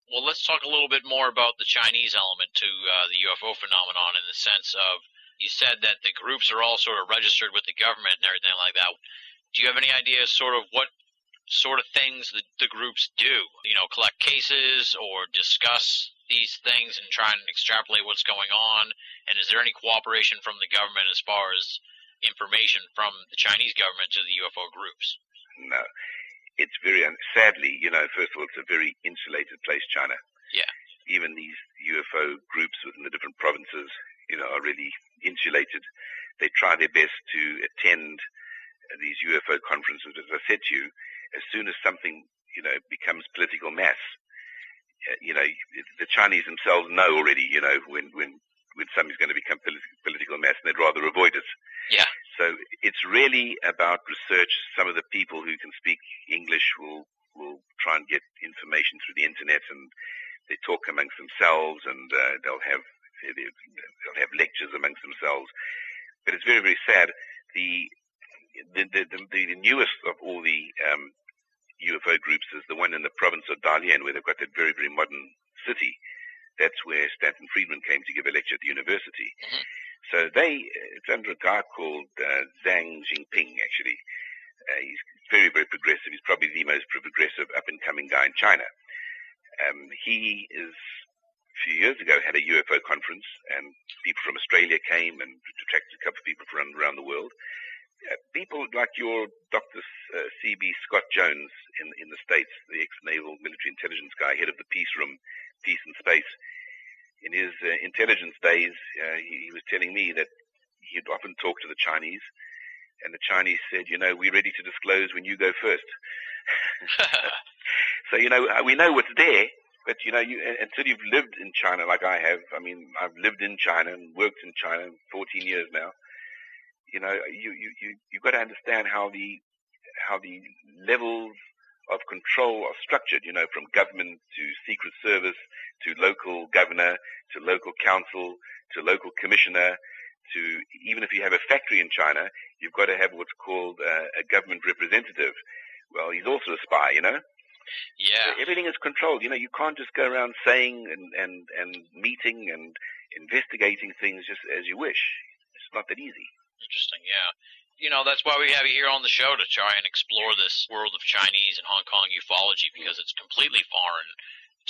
Well, let's talk a little bit more about the Chinese element to the UFO phenomenon, in the sense of, you said that the groups are all sort of registered with the government and everything like that. Do you have any idea sort of what sort of things the groups do? Collect cases or discuss these things and try and extrapolate what's going on? And is there any cooperation from the government as far as information from the Chinese government to the UFO groups? No. It's very, sadly, first of all, it's a very insulated place, China. Yeah. Even these UFO groups within the different provinces, are really insulated. They try their best to attend these UFO conferences. As I said to you, as soon as something, becomes political mass, the Chinese themselves know already, when something's going to become political mass, and they'd rather avoid it. Yeah. So it's really about research. Some of the people who can speak English will try and get information through the internet, and they talk amongst themselves, and they'll have lectures amongst themselves. But it's very, very sad. The newest of all the UFO groups is the one in the province of Dalian, where they've got that very, very modern city. That's where Stanton Friedman came to give a lecture at the university. Mm-hmm. So it's under a guy called Zhang Jinping, actually. He's very, very progressive. He's probably the most progressive up-and-coming guy in China. He a few years ago, had a UFO conference, and people from Australia came and attracted a couple of people from around the world. People like your Dr. C.B. Scott Jones in the States, the ex-naval military intelligence guy, head of the Peace Room, Peace and Space. In his intelligence days, he was telling me that he'd often talk to the Chinese, and the Chinese said, we're ready to disclose when you go first. So, we know what's there, but, until you've lived in China like I have, I've lived in China and worked in China 14 years now, you've got to understand how the levels of control are structured, from government to secret service to local governor to local council to local commissioner to even if you have a factory in China, you've got to have what's called a government representative. Well, he's also a spy, Yeah. So everything is controlled. You can't just go around saying and meeting and investigating things just as you wish. It's not that easy. Interesting, yeah. That's why we have you here on the show, to try and explore this world of Chinese and Hong Kong ufology, because it's completely foreign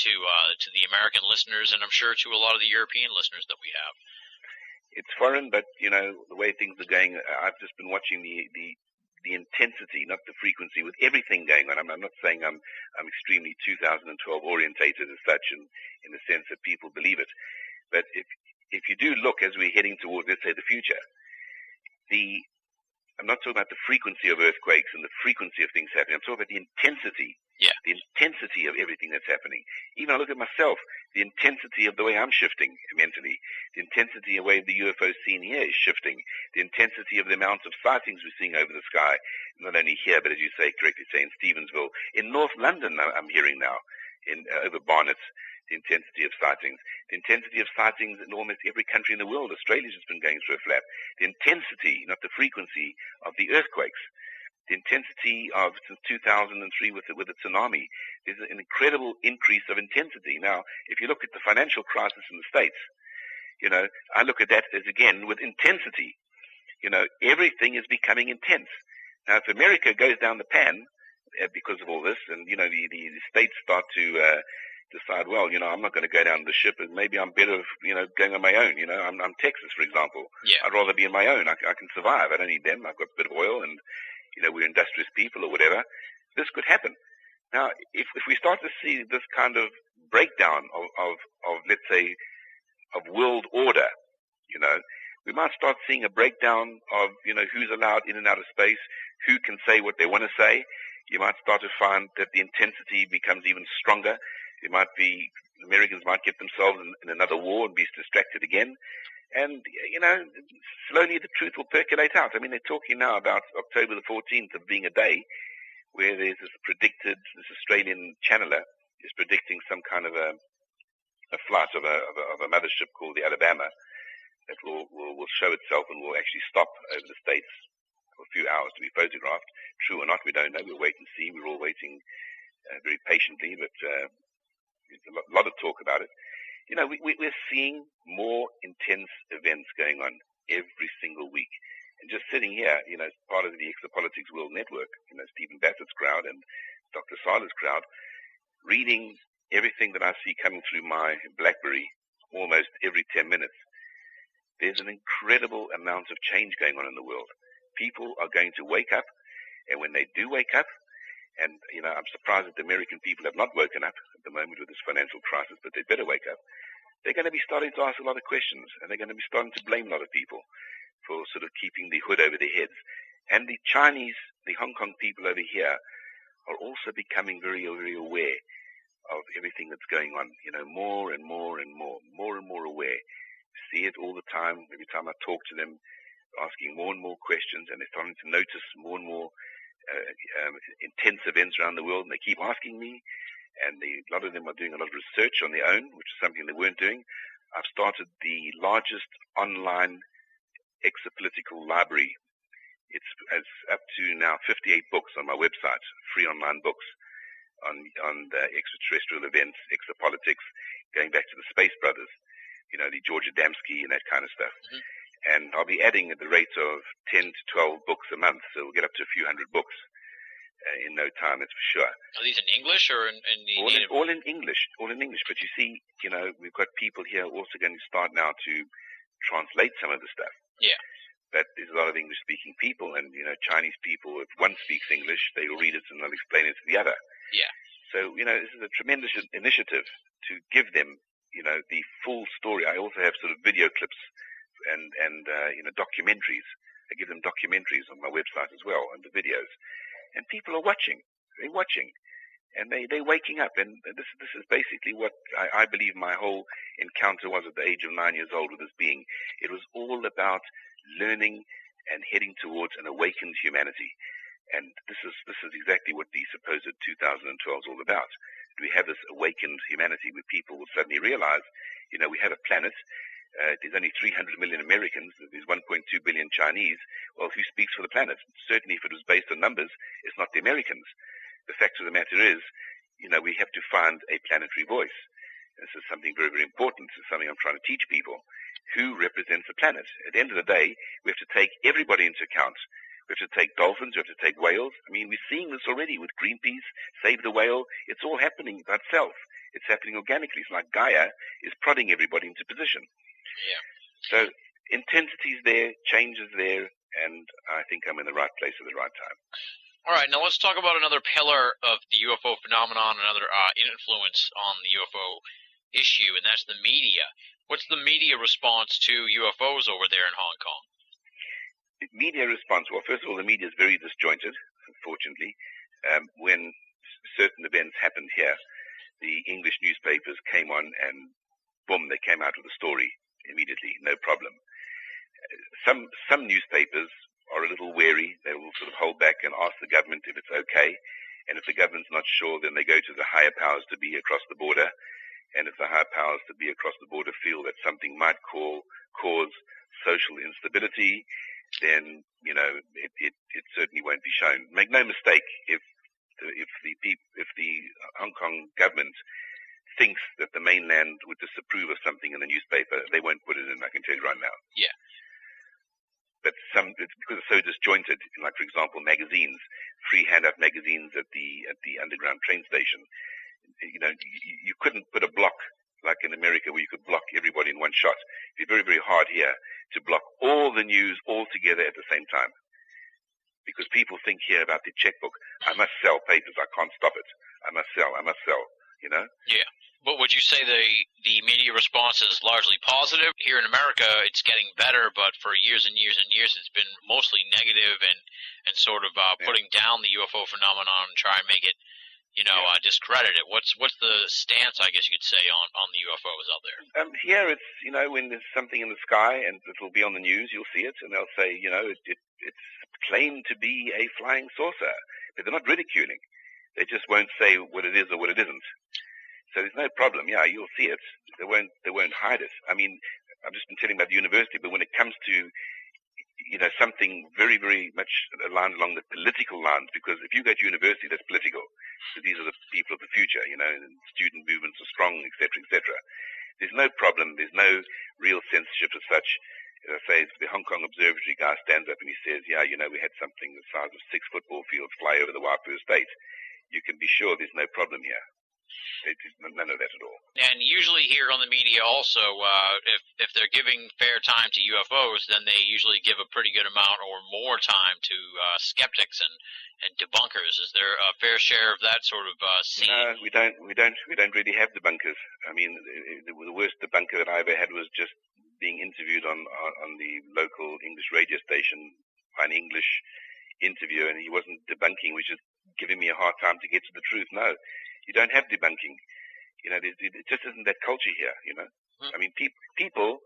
to the American listeners, and I'm sure to a lot of the European listeners that we have. It's foreign, but the way things are going, I've just been watching the intensity, not the frequency, with everything going on. I'm not saying I'm extremely 2012 orientated as such, in the sense that people believe it, but if you do look as we're heading towards, let's say, the future, I'm not talking about the frequency of earthquakes and the frequency of things happening. I'm talking about the intensity. Yeah. The intensity of everything that's happening. Even I look at myself, the intensity of the way I'm shifting mentally, the intensity of the way the UFO scene here is shifting, the intensity of the amount of sightings we're seeing over the sky, not only here, but as you correctly say, in Stevensville. In North London, I'm hearing now, over Barnet, the intensity of sightings. The intensity of sightings in almost every country in the world. Australia's just been going through a flap. The intensity, not the frequency, of the earthquakes. The intensity of since 2003 with the tsunami. There's an incredible increase of intensity. Now, if you look at the financial crisis in the States, I look at that as, again, with intensity. Everything is becoming intense. Now, if America goes down the pan because of all this, and, the states start to decide, well, I'm not going to go down the ship, and maybe I'm better, going on my own. I'm Texas, for example. Yeah. I'd rather be on my own. I can survive. I don't need them. I've got a bit of oil, and we're industrious people or whatever. This could happen. Now, if we start to see this kind of breakdown of let's say, of world order, we might start seeing a breakdown of, who's allowed in and out of space, who can say what they want to say. You might start to find that the intensity becomes even stronger. It might be, Americans might get themselves in another war and be distracted again. And, slowly the truth will percolate out. I mean, they're talking now about October the 14th of being a day where there's this Australian channeler is predicting some kind of a flight of a mothership called the Alabama that will show itself and will actually stop over the States for a few hours to be photographed. True or not, we don't know. We'll wait and see. We're all waiting very patiently, but there's a lot of talk about it. We're seeing more intense events going on every single week. And just sitting here, as part of the Exopolitics World Network, Stephen Bassett's crowd and Dr. Sala's crowd, reading everything that I see coming through my BlackBerry almost every 10 minutes, there's an incredible amount of change going on in the world. People are going to wake up, and when they do wake up, and, I'm surprised that the American people have not woken up at the moment with this financial crisis, but they better wake up. They're going to be starting to ask a lot of questions, and they're going to be starting to blame a lot of people for sort of keeping the hood over their heads. And the Chinese, the Hong Kong people over here are also becoming very, very aware of everything that's going on, more and more and more aware. See it all the time. Every time I talk to them, asking more and more questions, and they're starting to notice more and more intense events around the world, and they keep asking me, and a lot of them are doing a lot of research on their own, which is something they weren't doing. I've started the largest online exopolitical library. It's up to now 58 books on my website, free online books on the extraterrestrial events, exopolitics, going back to the Space Brothers, the George Adamski and that kind of stuff. Mm-hmm. And I'll be adding at the rate of 10 to 12 books a month, so we'll get up to a few hundred books in no time, that's for sure. Are these in English or in the native? All in English. But you see, we've got people here also going to start now to translate some of the stuff. Yeah. But there's a lot of English-speaking people, and, Chinese people, if one speaks English, they'll read it and they'll explain it to the other. Yeah. So, this is a tremendous initiative to give them, the full story. I also have sort of video clips and documentaries. I give them documentaries on my website as well, and the videos. And people are watching. They're watching. And they're waking up. And this is basically what I believe my whole encounter was at the age of 9 years old with this being. It was all about learning and heading towards an awakened humanity. And this is exactly what the supposed 2012 is all about. We have this awakened humanity where people will suddenly realize, we have a planet. There's only 300 million Americans. There's 1.2 billion Chinese. Well, who speaks for the planet? Certainly, if it was based on numbers, it's not the Americans. The fact of the matter is, we have to find a planetary voice. This is something very, very important. This is something I'm trying to teach people. Who represents the planet? At the end of the day, we have to take everybody into account. We have to take dolphins. We have to take whales. I mean, we're seeing this already with Greenpeace, Save the Whale. It's all happening by itself. It's happening organically. It's like Gaia is prodding everybody into position. Yeah. So intensity's there, change is there, and I think I'm in the right place at the right time. All right, now let's talk about another pillar of the UFO phenomenon, another influence on the UFO issue, and that's the media. What's the media response to UFOs over there in Hong Kong? Media response, well, first of all, the media is very disjointed, unfortunately. When certain events happened here, the English newspapers came on and boom, they came out with a story immediately, no problem. Some newspapers are a little wary. They will sort of hold back and ask the government if it's okay. And if the government's not sure, then they go to the higher powers to be across the border. And if the higher powers to be across the border feel that something might cause social instability, then, it certainly won't be shown. Make no mistake, if the Hong Kong government thinks that the mainland would disapprove of something in the newspaper, they won't put it in, I can tell you right now. Yeah. But it's because it's so disjointed, like, for example, magazines, free handout magazines at the underground train station. You couldn't put a block like in America where you could block everybody in one shot. It'd be very, very hard here to block all the news all together at the same time. Because people think here about the checkbook. I must sell papers. I can't stop it. I must sell. Yeah. But would you say the media response is largely positive? Here in America, it's getting better, but for years and years and years, it's been mostly negative and sort of putting down the UFO phenomenon and try and make it, discredit it. What's the stance, I guess you could say, on the UFOs out there? Here it's, when there's something in the sky and it'll be on the news, you'll see it, and they'll say, it's claimed to be a flying saucer. But they're not ridiculing. They just won't say what it is or what it isn't. So there's no problem. Yeah, you'll see it. They won't hide it. I mean, I've just been telling about the university, but when it comes to, something very, very much aligned along the political lines, because if you go to university, that's political. So these are the people of the future, and student movements are strong, et cetera, et cetera. There's no problem. There's no real censorship as such. As I say, if the Hong Kong Observatory guy stands up and he says, we had something the size of 6 football fields fly over the Waipu Estate, you can be sure there's no problem here. There's none of that at all. And usually here on the media also, if they're giving fair time to UFOs, then they usually give a pretty good amount or more time to skeptics and debunkers. Is there a fair share of that sort of scene? No, we don't really have debunkers. I mean, the worst debunker that I ever had was just being interviewed on the local English radio station by an English interviewer, and he wasn't debunking, he was just giving me a hard time to get to the truth. No, you don't have debunking. It just isn't that culture here, I mean, people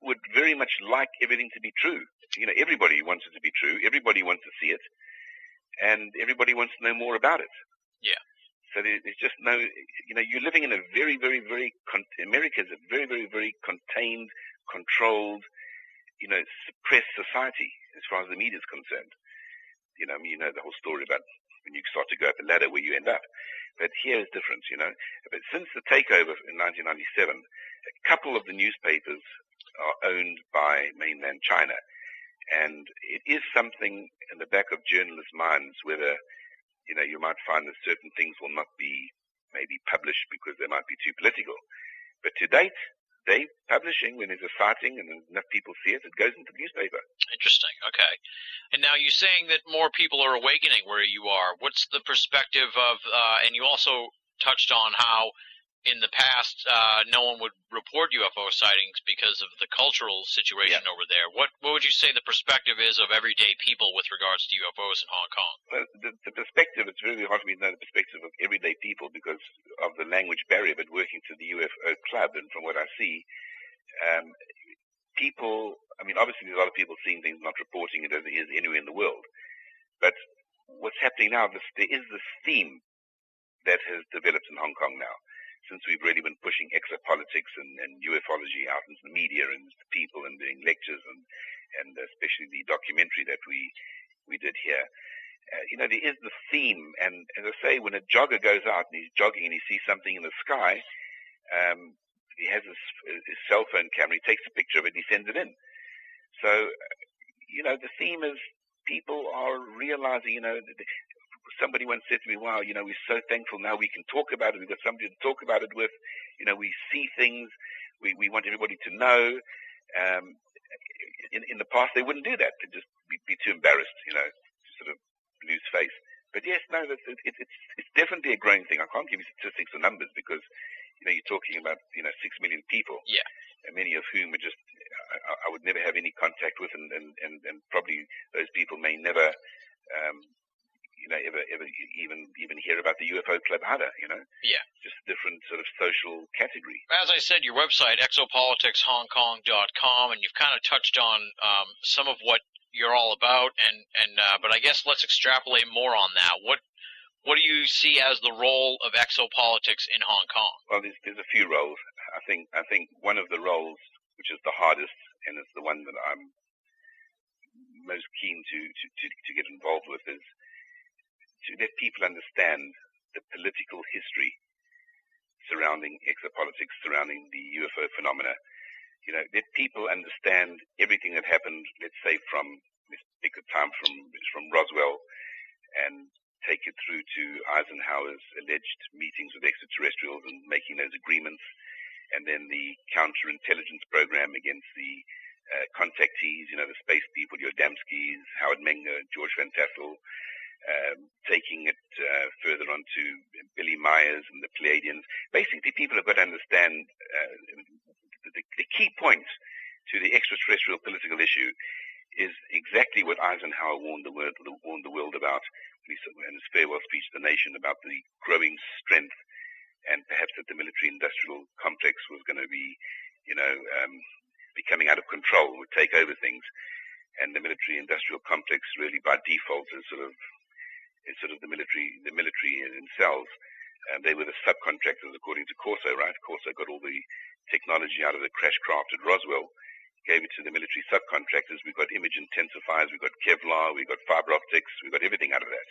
would very much like everything to be true. Everybody wants it to be true. Everybody wants to see it. And everybody wants to know more about it. Yeah. So there's just no, you're living in a very, very, very, America is a very, very, very contained, controlled, suppressed society as far as the media is concerned. The whole story about when you start to go up the ladder where you end up. But here is different, But since the takeover in 1997, a couple of the newspapers are owned by mainland China. And it is something in the back of journalists' minds whether, you might find that certain things will not be maybe published because they might be too political. But to date, they publishing when there's a sighting and enough people see it, it goes into the newspaper. Interesting. Okay. And now you're saying that more people are awakening where you are. What's the perspective of, and you also touched on how in the past no one would report UFO sightings because of the cultural situation over there. What would you say the perspective is of everyday people with regards to UFOs in Hong Kong? Well, the perspective, it's very hard for me to know the perspective of everyday people because of the language barrier, but working to the UFO club and from what I see, people, I mean, obviously there's a lot of people seeing things, not reporting it as it is anywhere in the world. But what's happening now, there is this theme that has developed in Hong Kong now, since we've really been pushing exopolitics and ufology out into the media and into the people and doing lectures and especially the documentary that we did here. There is the theme, and as I say, when a jogger goes out and he's jogging and he sees something in the sky, he has his cell phone camera, he takes a picture of it, he sends it in. So, the theme is people are realizing, somebody once said to me, wow, we're so thankful now we can talk about it, we've got somebody to talk about it with, we see things, we want everybody to know. In the past they wouldn't do that, they'd just be too embarrassed, to sort of lose face. But yes, no, it's definitely a growing thing. I can't give you statistics or numbers because, you're talking about, 6 million people. Yeah. And many of whom are just, I would never have any contact with, and probably those people may never, ever even hear about the UFO Club either, Yeah. Just different sort of social category. As I said, your website, exopoliticshongkong.com, and you've kind of touched on some of what you're all about, but I guess let's extrapolate more on that. What do you see as the role of exopolitics in Hong Kong? Well, there's a few roles. I think one of the roles, which is the hardest, and it's the one that I'm most keen to get involved with, is to let people understand the political history surrounding exopolitics, surrounding the UFO phenomena. Let people understand everything that happened, let's say let's pick a time from Roswell, and take it through to Eisenhower's alleged meetings with extraterrestrials and making those agreements, and then the counterintelligence program against the contactees, the space people, your Adamskis, Howard Menger, George Van Tassel, taking it further on to Billy Myers and the Pleiadians. Basically, people have got to understand the key point to the extraterrestrial political issue is exactly what Eisenhower warned the world about in his farewell speech to the nation, about the growing strength, and perhaps that the military-industrial complex was going to be, becoming out of control, would take over things, and the military-industrial complex really by default is sort of the military themselves. They were the subcontractors according to Corso, right? Corso got all the technology out of the crash craft at Roswell, gave it to the military subcontractors. We got image intensifiers, we got Kevlar, we got fiber optics, we got everything out of that.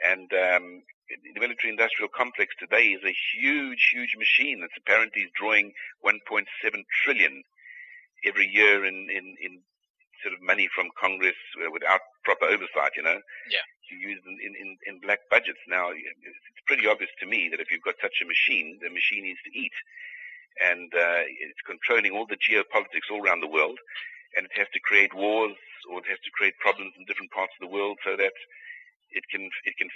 And the military-industrial complex today is a huge, huge machine that's apparently drawing 1.7 trillion every year in sort of money from Congress without proper oversight, Yeah. To use in black budgets. Now, it's pretty obvious to me that if you've got such a machine, the machine needs to eat. And it's controlling all the geopolitics all around the world, and it has to create wars, or it has to create problems in different parts of the world so that it can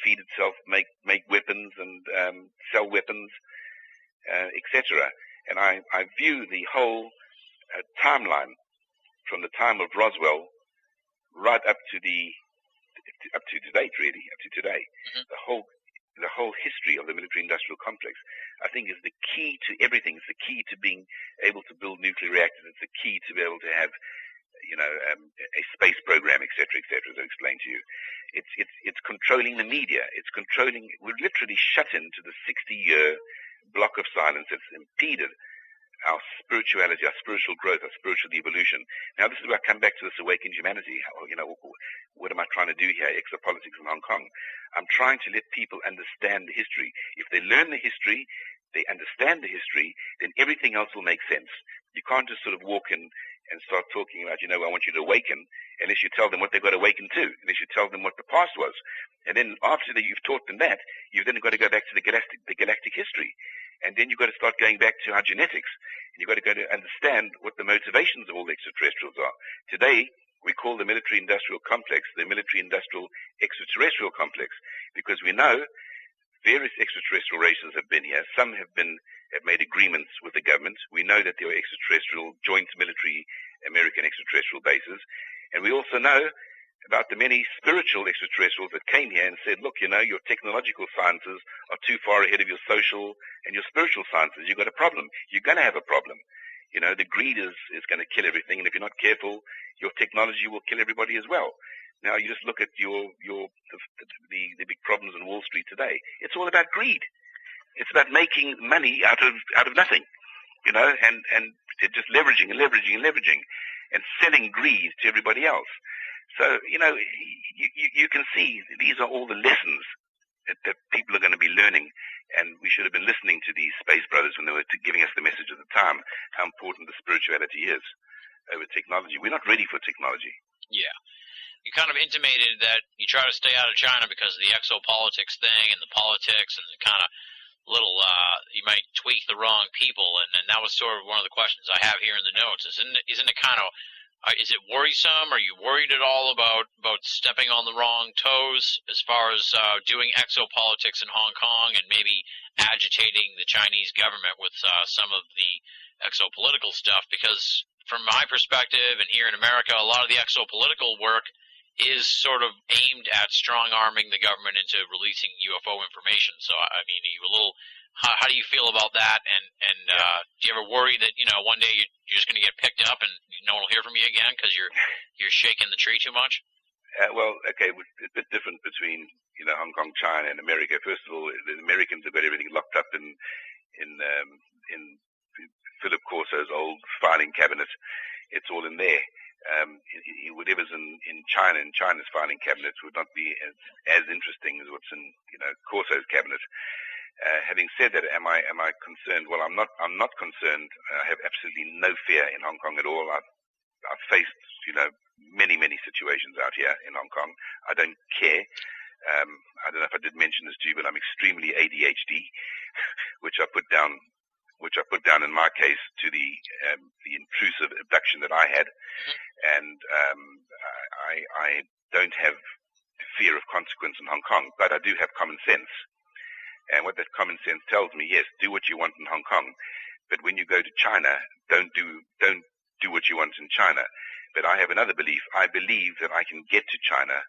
feed itself, make weapons and sell weapons, etc. And I view the whole timeline from the time of Roswell right up to today, really, up to today. Mm-hmm. The whole history of the military-industrial complex, I think, is the key to everything. It's the key to being able to build nuclear reactors. It's the key to be able to have, a space program, etc., as I explained to you. It's controlling the media. We're literally shut into the 60-year block of silence that's impeded our spirituality, our spiritual growth, our spiritual evolution. Now, this is where I come back to this awakened humanity. What am I trying to do here? Exopolitics in Hong Kong. I'm trying to let people understand the history. If they learn the history, they understand the history, then everything else will make sense. You can't just sort of walk in and start talking about, I want you to awaken, unless you tell them what they've got to awaken to, unless you tell them what the past was. And then after that you've taught them that, you've then got to go back to the galactic history. And then you've got to start going back to our genetics. And you've got to go to understand what the motivations of all the extraterrestrials are. Today, we call the military-industrial complex the military-industrial extraterrestrial complex, because we know various extraterrestrial races have been here. Some have made agreements with the government. We know that there are extraterrestrial joint military American extraterrestrial bases. And we also know about the many spiritual extraterrestrials that came here and said, look, your technological sciences are too far ahead of your social and your spiritual sciences. You've got a problem. You're going to have a problem. The greed is going to kill everything. And if you're not careful, your technology will kill everybody as well. Now you just look at the big problems on Wall Street today. It's all about greed. It's about making money out of nothing, you know, and just leveraging and selling greed to everybody else. So, you know, you can see these are all the lessons that people are going to be learning, and we should have been listening to these space brothers when they were giving us the message at the time, how important the spirituality is over technology. We're not ready for technology. Yeah. You kind of intimated that you try to stay out of China because of the exopolitics thing and the politics and the kind of little, you might tweak the wrong people, and that was sort of one of the questions I have here in the notes. Isn't it kind of, is it worrisome? Are you worried at all about stepping on the wrong toes as far as doing exopolitics in Hong Kong and maybe agitating the Chinese government with some of the exopolitical stuff? Because from my perspective and here in America, a lot of the exopolitical work is sort of aimed at strong-arming the government into releasing UFO information. So, I mean, are you a little, how do you feel about that? And do you ever worry that, you know, one day you're just going to get picked up and no one will hear from you again because you're shaking the tree too much? Well, okay, it's a bit different between, you know, Hong Kong, China, and America. First of all, the Americans have got everything locked up in Philip Corso's old filing cabinet. It's all in there. Whatever's in China, in China's filing cabinets would not be as interesting as what's in, you know, Corso's cabinet. Having said that, am I concerned? Well, I'm not concerned. I have absolutely no fear in Hong Kong at all. I've faced, you know, many situations out here in Hong Kong. I don't care. I don't know if I did mention this to you, but I'm extremely ADHD, which I put down in my case to the intrusive abduction that I had, and I don't have fear of consequence in Hong Kong, but I do have common sense. And what that common sense tells me, yes, do what you want in Hong Kong, but when you go to China, don't do what you want in China. But I have another belief. I believe that I can get to China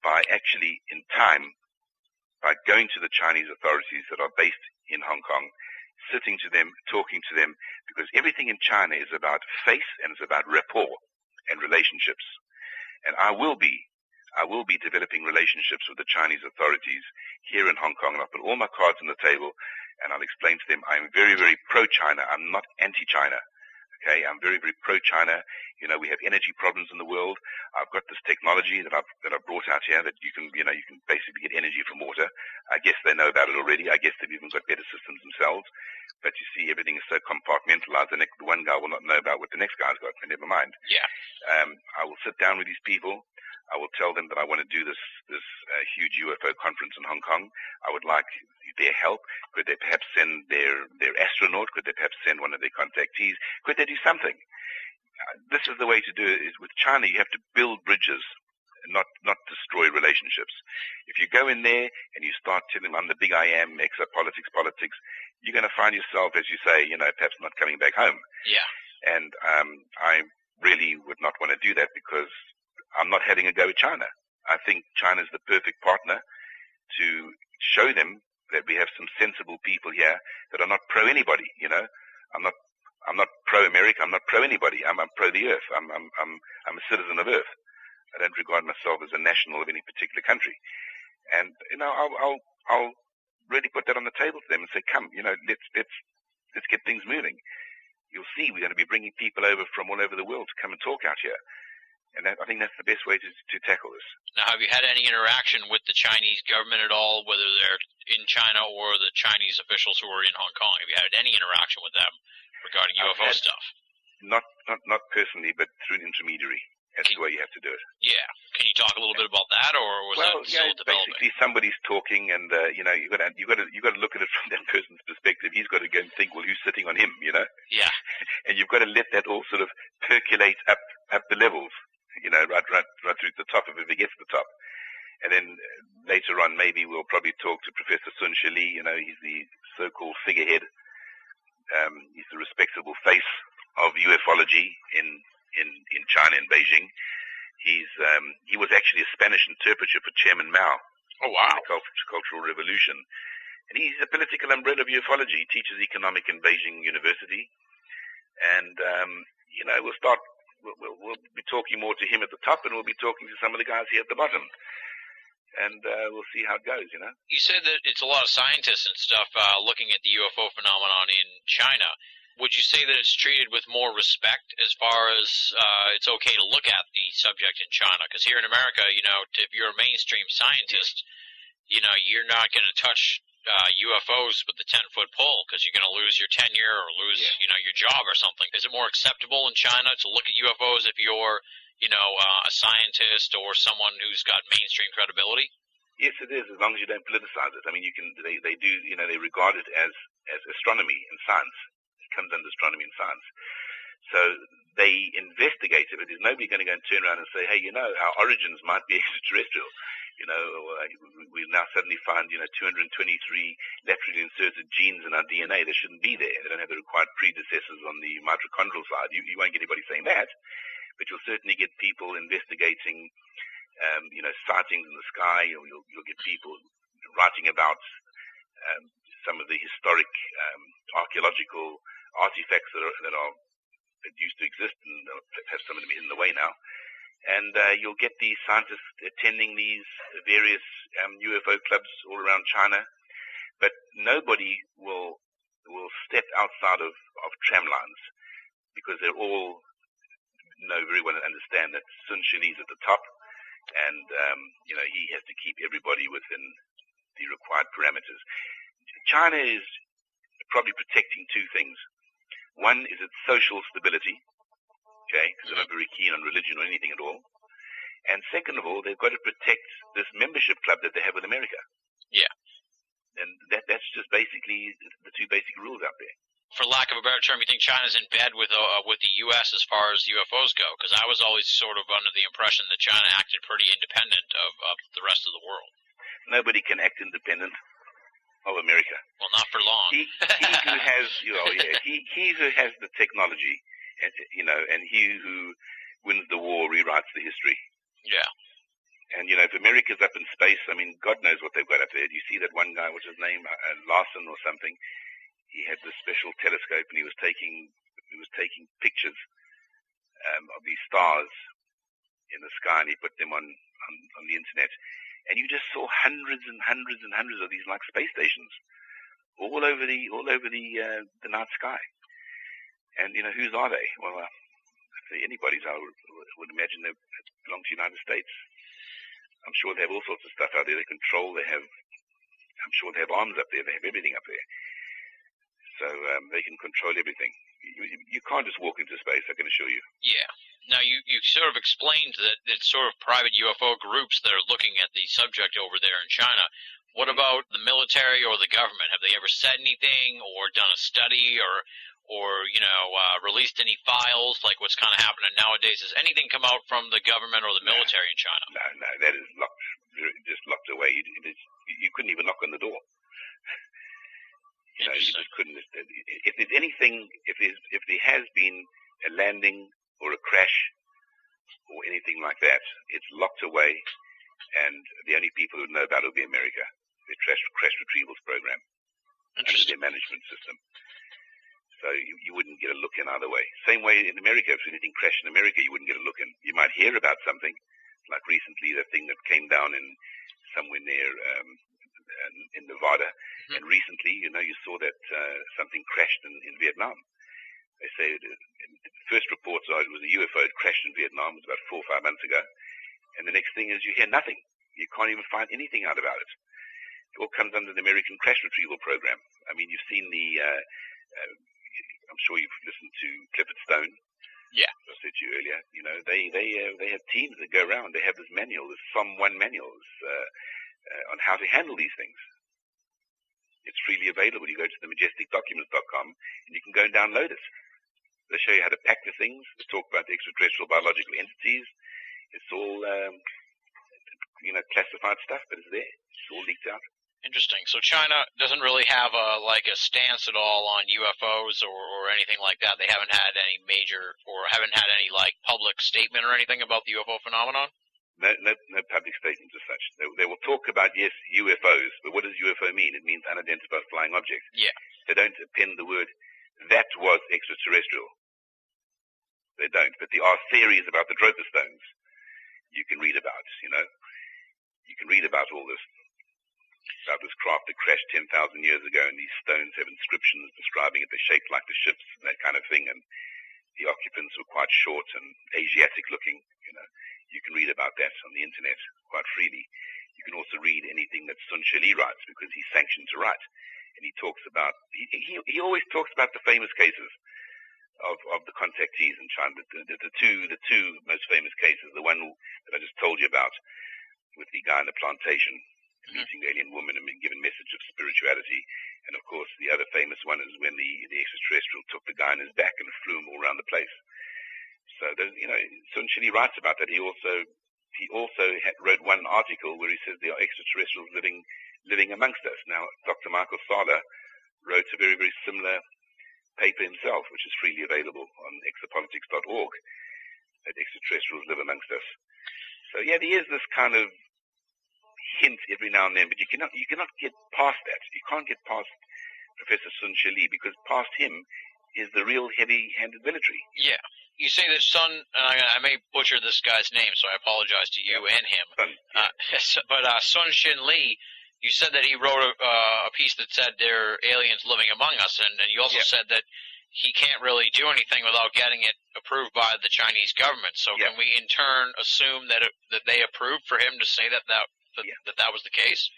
by actually, in time, by going to the Chinese authorities that are based in Hong Kong, sitting to them, talking to them, because everything in China is about face and it's about rapport and relationships. And I will be developing relationships with the Chinese authorities here in Hong Kong, and I'll put all my cards on the table, and I'll explain to them I'm very, very pro-China. I'm not anti-China. Okay, I'm very, very pro-China. You know, we have energy problems in the world. I've got this technology that I've brought out here that you can basically get energy from water. I guess they know about it already. I guess they've even got better systems themselves. But you see, everything is so compartmentalized. The one guy will not know about what the next guy's got, and never mind. Yeah. I will sit down with these people. I will tell them that I want to do this huge UFO conference in Hong Kong. I would like their help. Could they perhaps send their astronaut? Could they perhaps send one of their contactees? Could they do something? This is the way to do it. Is with China, you have to build bridges, not destroy relationships. If you go in there and you start telling them I'm the big I am, exopolitics, politics, you're going to find yourself, as you say, perhaps not coming back home. Yeah. And I really would not want to do that because I'm not having a go at China. I think China is the perfect partner to show them that we have some sensible people here that are not pro anybody. I'm not pro America. I'm not pro anybody. I'm pro the Earth. I'm a citizen of Earth. I don't regard myself as a national of any particular country. And I'll really put that on the table to them and say, come, let's get things moving. You'll see we're going to be bringing people over from all over the world to come and talk out here. And I think that's the best way to tackle this. Now, have you had any interaction with the Chinese government at all, whether they're in China or the Chinese officials who are in Hong Kong? Have you had any interaction with them regarding UFO stuff? Not personally, but through an intermediary. That's the way you have to do it. Yeah. Can you talk a little bit about that, or was that still developing? Basically somebody's talking, and you got to look at it from that person's perspective. He's got to go and think, well, who's sitting on him? Yeah. And you've got to let that all sort of percolate up the levels. Right through the top, if it gets to the top. And then later on, maybe we'll probably talk to Professor Sun Shili. He's the so-called figurehead. He's the respectable face of ufology in China, in Beijing. He was actually a Spanish interpreter for Chairman Mao. Oh, wow. In the Cultural Revolution. And he's a political umbrella of ufology. He teaches economic in Beijing University. And, we'll start we'll be talking more to him at the top, and we'll be talking to some of the guys here at the bottom. And we'll see how it goes, you know. You said that it's a lot of scientists and stuff looking at the UFO phenomenon in China. Would you say that it's treated with more respect as far as it's okay to look at the subject in China? Because here in America, you know, if you're a mainstream scientist, you know, you're not going to touch UFOs with the 10-foot pole because you're going to lose your tenure or lose, you know, your job or something. Is it more acceptable in China to look at UFOs if you're, you know, a scientist or someone who's got mainstream credibility? Yes, it is, as long as you don't politicize it. I mean, they do, you know, they regard it as astronomy and science. It comes under astronomy and science. So they investigate it, but there's nobody going to go and turn around and say, hey, you know, our origins might be extraterrestrial. You know, we now suddenly find, you know, 223 laterally inserted genes in our DNA. They shouldn't be there. They don't have the required predecessors on the mitochondrial side. You won't get anybody saying that, but you'll certainly get people investigating, you know, sightings in the sky. You'll get people writing about some of the historic archaeological artifacts that used to exist, and have some of them in the way now. And you'll get these scientists attending these various UFO clubs all around China, but nobody will step outside of tram lines, because they're all know very well and understand that Sun Shili's at the top, and you know, he has to keep everybody within the required parameters. China is probably protecting two things. One is its social stability, okay, because they're not very keen on religion or anything at all. And second of all, they've got to protect this membership club that they have with America. Yeah. And that's just basically the two basic rules out there. For lack of a better term, you think China's in bed with the U.S. as far as UFOs go? Because I was always sort of under the impression that China acted pretty independent of the rest of the world. Nobody can act independent of America. Well, not for long. He who has, you know, he who has the technology, and you know, and he who wins the war rewrites the history. Yeah. And you know, if America's up in space, I mean, God knows what they've got up there. You see that one guy, what's his name, Larson or something? He had this special telescope, and he was taking pictures of these stars in the sky, and he put them on the internet. And you just saw hundreds and hundreds and hundreds of these like space stations all over the night sky. And you know, whose are they? Well, if they're anybody's, I would imagine they belong to the United States. I'm sure they have all sorts of stuff out there. They control. I'm sure they have arms up there. They have everything up there. So they can control everything. You can't just walk into space, I can assure you. Yeah. Now, you sort of explained that it's sort of private UFO groups that are looking at the subject over there in China. What about the military or the government? Have they ever said anything or done a study or you know, released any files like what's kind of happening nowadays? Has anything come out from the government or the military in China? No, that is locked, just locked away. You couldn't even knock on the door. You know, you just couldn't. If there's anything, if there has been a landing or a crash or anything like that, it's locked away, and the only people who know about it will be America. Their crash retrievals program under their management system. So you wouldn't get a look in either way. Same way in America, if anything crashed in America, you wouldn't get a look in. You might hear about something, like recently the thing that came down in somewhere near in Nevada, and recently, you know, you saw that something crashed in Vietnam. They say the first reports are it was a UFO that crashed in Vietnam. It was about 4 or 5 months ago, and the next thing is you hear nothing. You can't even find anything out about it. It all comes under the American Crash Retrieval Program. I mean, you've seen the. I'm sure you've listened to Clifford Stone. Yeah. As I said to you earlier, you know, they have teams that go around. They have this manual, this SOM 1 manual, on how to handle these things. It's freely available. You go to the majesticdocuments.com and you can go and download it. They show you how to pack the things. They talk about the extraterrestrial biological entities. It's all, you know, classified stuff, but it's there. It's all leaked out. Interesting. So China doesn't really have a stance at all on UFOs or anything like that. They haven't had any major or haven't had any like public statement or anything about the UFO phenomenon. No public statements as such. They will talk about, yes, UFOs, but what does UFO mean? It means unidentified flying object. Yeah. They don't append the word, that was extraterrestrial. They don't. But there are theories about the Droper stones you can read about, you know. You can read about all this, about this craft that crashed 10,000 years ago, and these stones have inscriptions describing it. They're shaped like the ships and that kind of thing, and the occupants were quite short and Asiatic looking, you know. You can read about that on the internet quite freely. You can also read anything that Sun Shili writes, because he's sanctioned to write. And he talks about, he always talks about the famous cases of the contactees in China. The two most famous cases, the one that I just told you about with the guy in the plantation meeting the alien woman and being given message of spirituality. And of course, the other famous one is when the extraterrestrial took the guy on his back and flew him all around the place. So, you know, Sun Shili writes about that. He also wrote one article where he says there are extraterrestrials living amongst us. Now, Dr. Michael Sala wrote a very, very similar paper himself, which is freely available on exopolitics.org, that extraterrestrials live amongst us. So yeah, there is this kind of hint every now and then, but you cannot get past that. You can't get past Professor Sun Shili, because past him is the real heavy-handed military. Yeah. You say that Sun, I may butcher this guy's name, so I apologize to you and him. Sun, yeah. But Sun Shin Lee, you said that he wrote a piece that said there are aliens living among us, and you also said that he can't really do anything without getting it approved by the Chinese government. So can we in turn assume that they approved for him to say that was the case?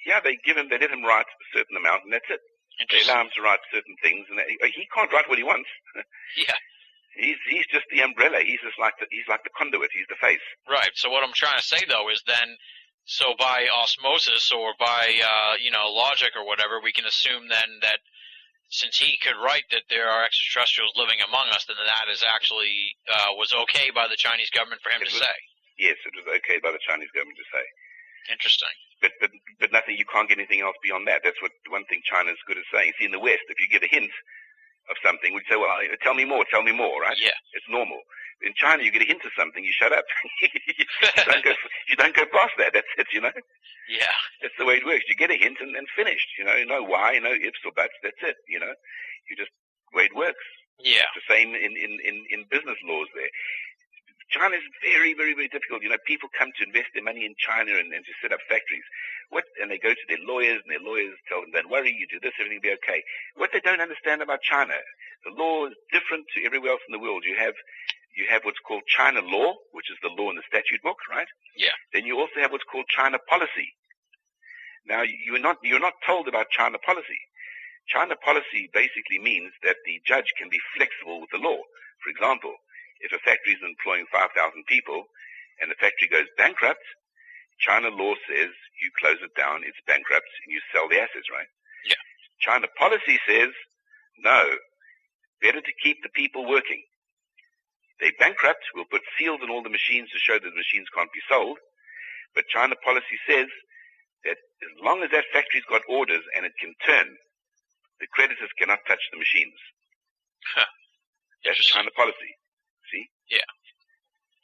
Yeah, they let him write a certain amount, and that's it. They allow him to write certain things, and he can't write what he wants. Yeah. He's just the umbrella. He's like the conduit. He's the face. Right. So what I'm trying to say though is then, so by osmosis or by logic or whatever, we can assume then that since he could write that there are extraterrestrials living among us, then that is actually was okay by the Chinese government for him to say. Yes, it was okay by the Chinese government to say. Interesting. But nothing. You can't get anything else beyond that. That's what one thing China's good at saying. See, in the West, if you give a hint of something, we'd say, well, tell me more, right? Yeah. It's normal. In China, you get a hint of something, you shut up. you don't go past that. That's it, you know? Yeah. That's the way it works. You get a hint and finished. You know, no why, no ifs or buts. That's it, you know? You just, the way it works. Yeah. It's the same in business laws there. China is very, very, very difficult. You know, people come to invest their money in China and to set up factories. And they go to their lawyers, and their lawyers tell them, don't worry, you do this, everything will be okay. What they don't understand about China, the law is different to everywhere else in the world. You have what's called China law, which is the law in the statute book, right? Yeah. Then you also have what's called China policy. Now, you're not told about China policy. China policy basically means that the judge can be flexible with the law. For example, if a factory is employing 5,000 people and the factory goes bankrupt, China law says you close it down, it's bankrupt, and you sell the assets, right? Yeah. China policy says, no, better to keep the people working. They bankrupt, we'll put seals on all the machines to show that the machines can't be sold. But China policy says that as long as that factory's got orders and it can turn, the creditors cannot touch the machines. Huh. That's China policy. See? Yeah.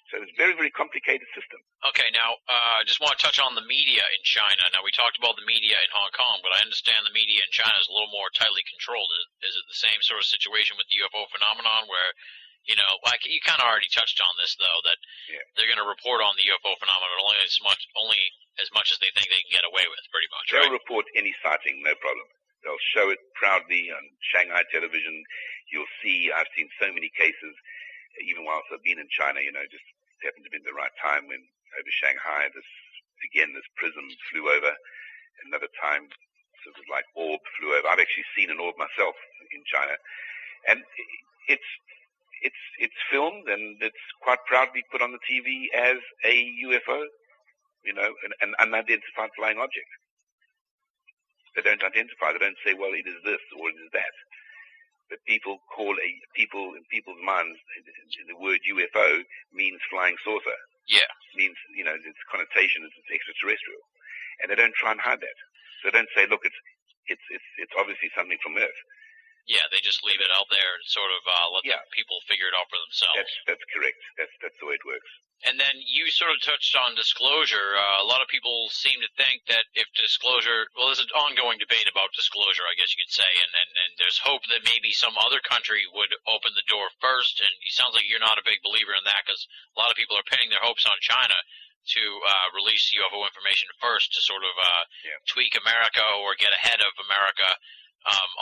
So it's a very, very complicated system. Okay, now, I just want to touch on the media in China. Now, we talked about the media in Hong Kong, but I understand the media in China is a little more tightly controlled. Is it the same sort of situation with the UFO phenomenon where, you know, like you kind of already touched on this, though, that they're going to report on the UFO phenomenon only as much as they think they can get away with, pretty much, right? They'll report any sighting, no problem. They'll show it proudly on Shanghai television. You'll see, I've seen so many cases, even whilst I've been in China, you know, just happened to be in the right time when over Shanghai, this prism flew over. Another time, sort of like orb flew over. I've actually seen an orb myself in China. And it's filmed and it's quite proudly put on the TV as a UFO, you know, an unidentified flying object. They don't identify. They don't say, well, it is this or it is that. But people in people's minds, the word UFO means flying saucer. Yeah. Means, you know, its connotation is it's extraterrestrial. And they don't try and hide that. So they don't say, look, it's obviously something from Earth. Yeah, they just leave it out there and sort of let the people figure it out for themselves. That's correct. That's the way it works. And then you sort of touched on disclosure. A lot of people seem to think that if disclosure, well, there's an ongoing debate about disclosure, I guess you could say, and there's hope that maybe some other country would open the door first. And it sounds like you're not a big believer in that, because a lot of people are pinning their hopes on China to release UFO information first to sort of tweak America or get ahead of America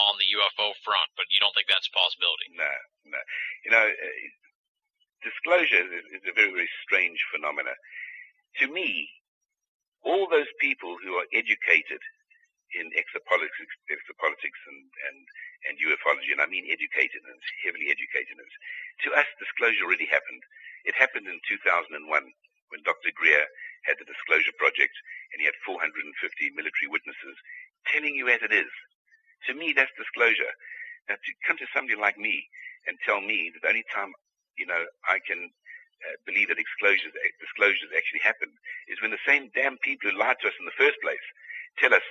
on the UFO front, but you don't think that's a possibility? No. Disclosure is a very, very strange phenomena. To me, all those people who are educated in exopolitics and ufology, and I mean educated and heavily educated, to us disclosure already happened. It happened in 2001 when Dr. Greer had the Disclosure Project and he had 450 military witnesses telling you as it is. To me, that's disclosure. Now, to come to somebody like me and tell me that the only time, I can believe that disclosures actually happen is when the same damn people who lied to us in the first place tell us,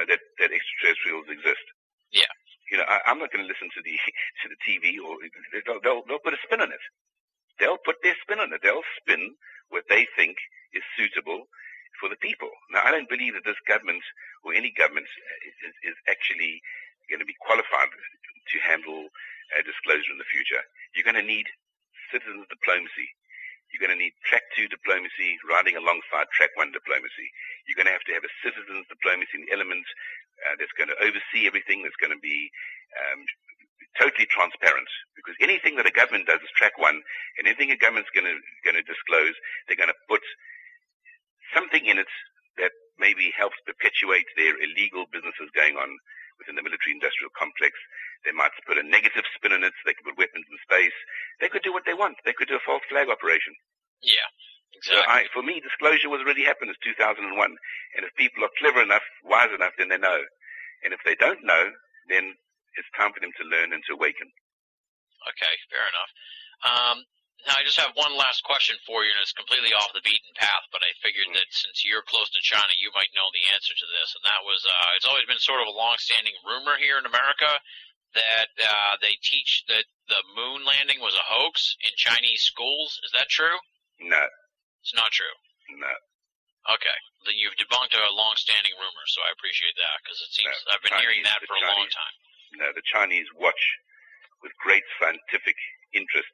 that extraterrestrials exist. Yeah. I'm not going to listen to the TV, or they'll put a spin on it. They'll put their spin on it. They'll spin what they think is suitable for the people. Now, I don't believe that this government or any government is actually going to be qualified to handle disclosure in the future. You're going to need citizens diplomacy. You're going to need track 2 diplomacy riding alongside track 1 diplomacy. You're going to have a citizens diplomacy element that's going to oversee everything, that's going to be totally transparent, because anything that a government does is track 1, and anything a government's going to disclose, they're going to put something in it that maybe helps perpetuate their illegal businesses going on within the military-industrial complex. They might put a negative spin on it. They could put weapons in space. They could do what they want. They could do a false flag operation. Yeah, exactly. So for me, disclosure was already happened in 2001. And if people are clever enough, wise enough, then they know. And if they don't know, then it's time for them to learn and to awaken. Okay, fair enough. Now, I just have one last question for you, and it's completely off the beaten path, but I figured that since you're close to China, you might know the answer to this, and that was, it's always been sort of a long-standing rumor here in America that they teach that the moon landing was a hoax in Chinese schools. Is that true? No. It's not true? No. Okay. Then you've debunked a long-standing rumor, so I appreciate that, because it seems I've been hearing that for a long time. No, the Chinese watch with great scientific interest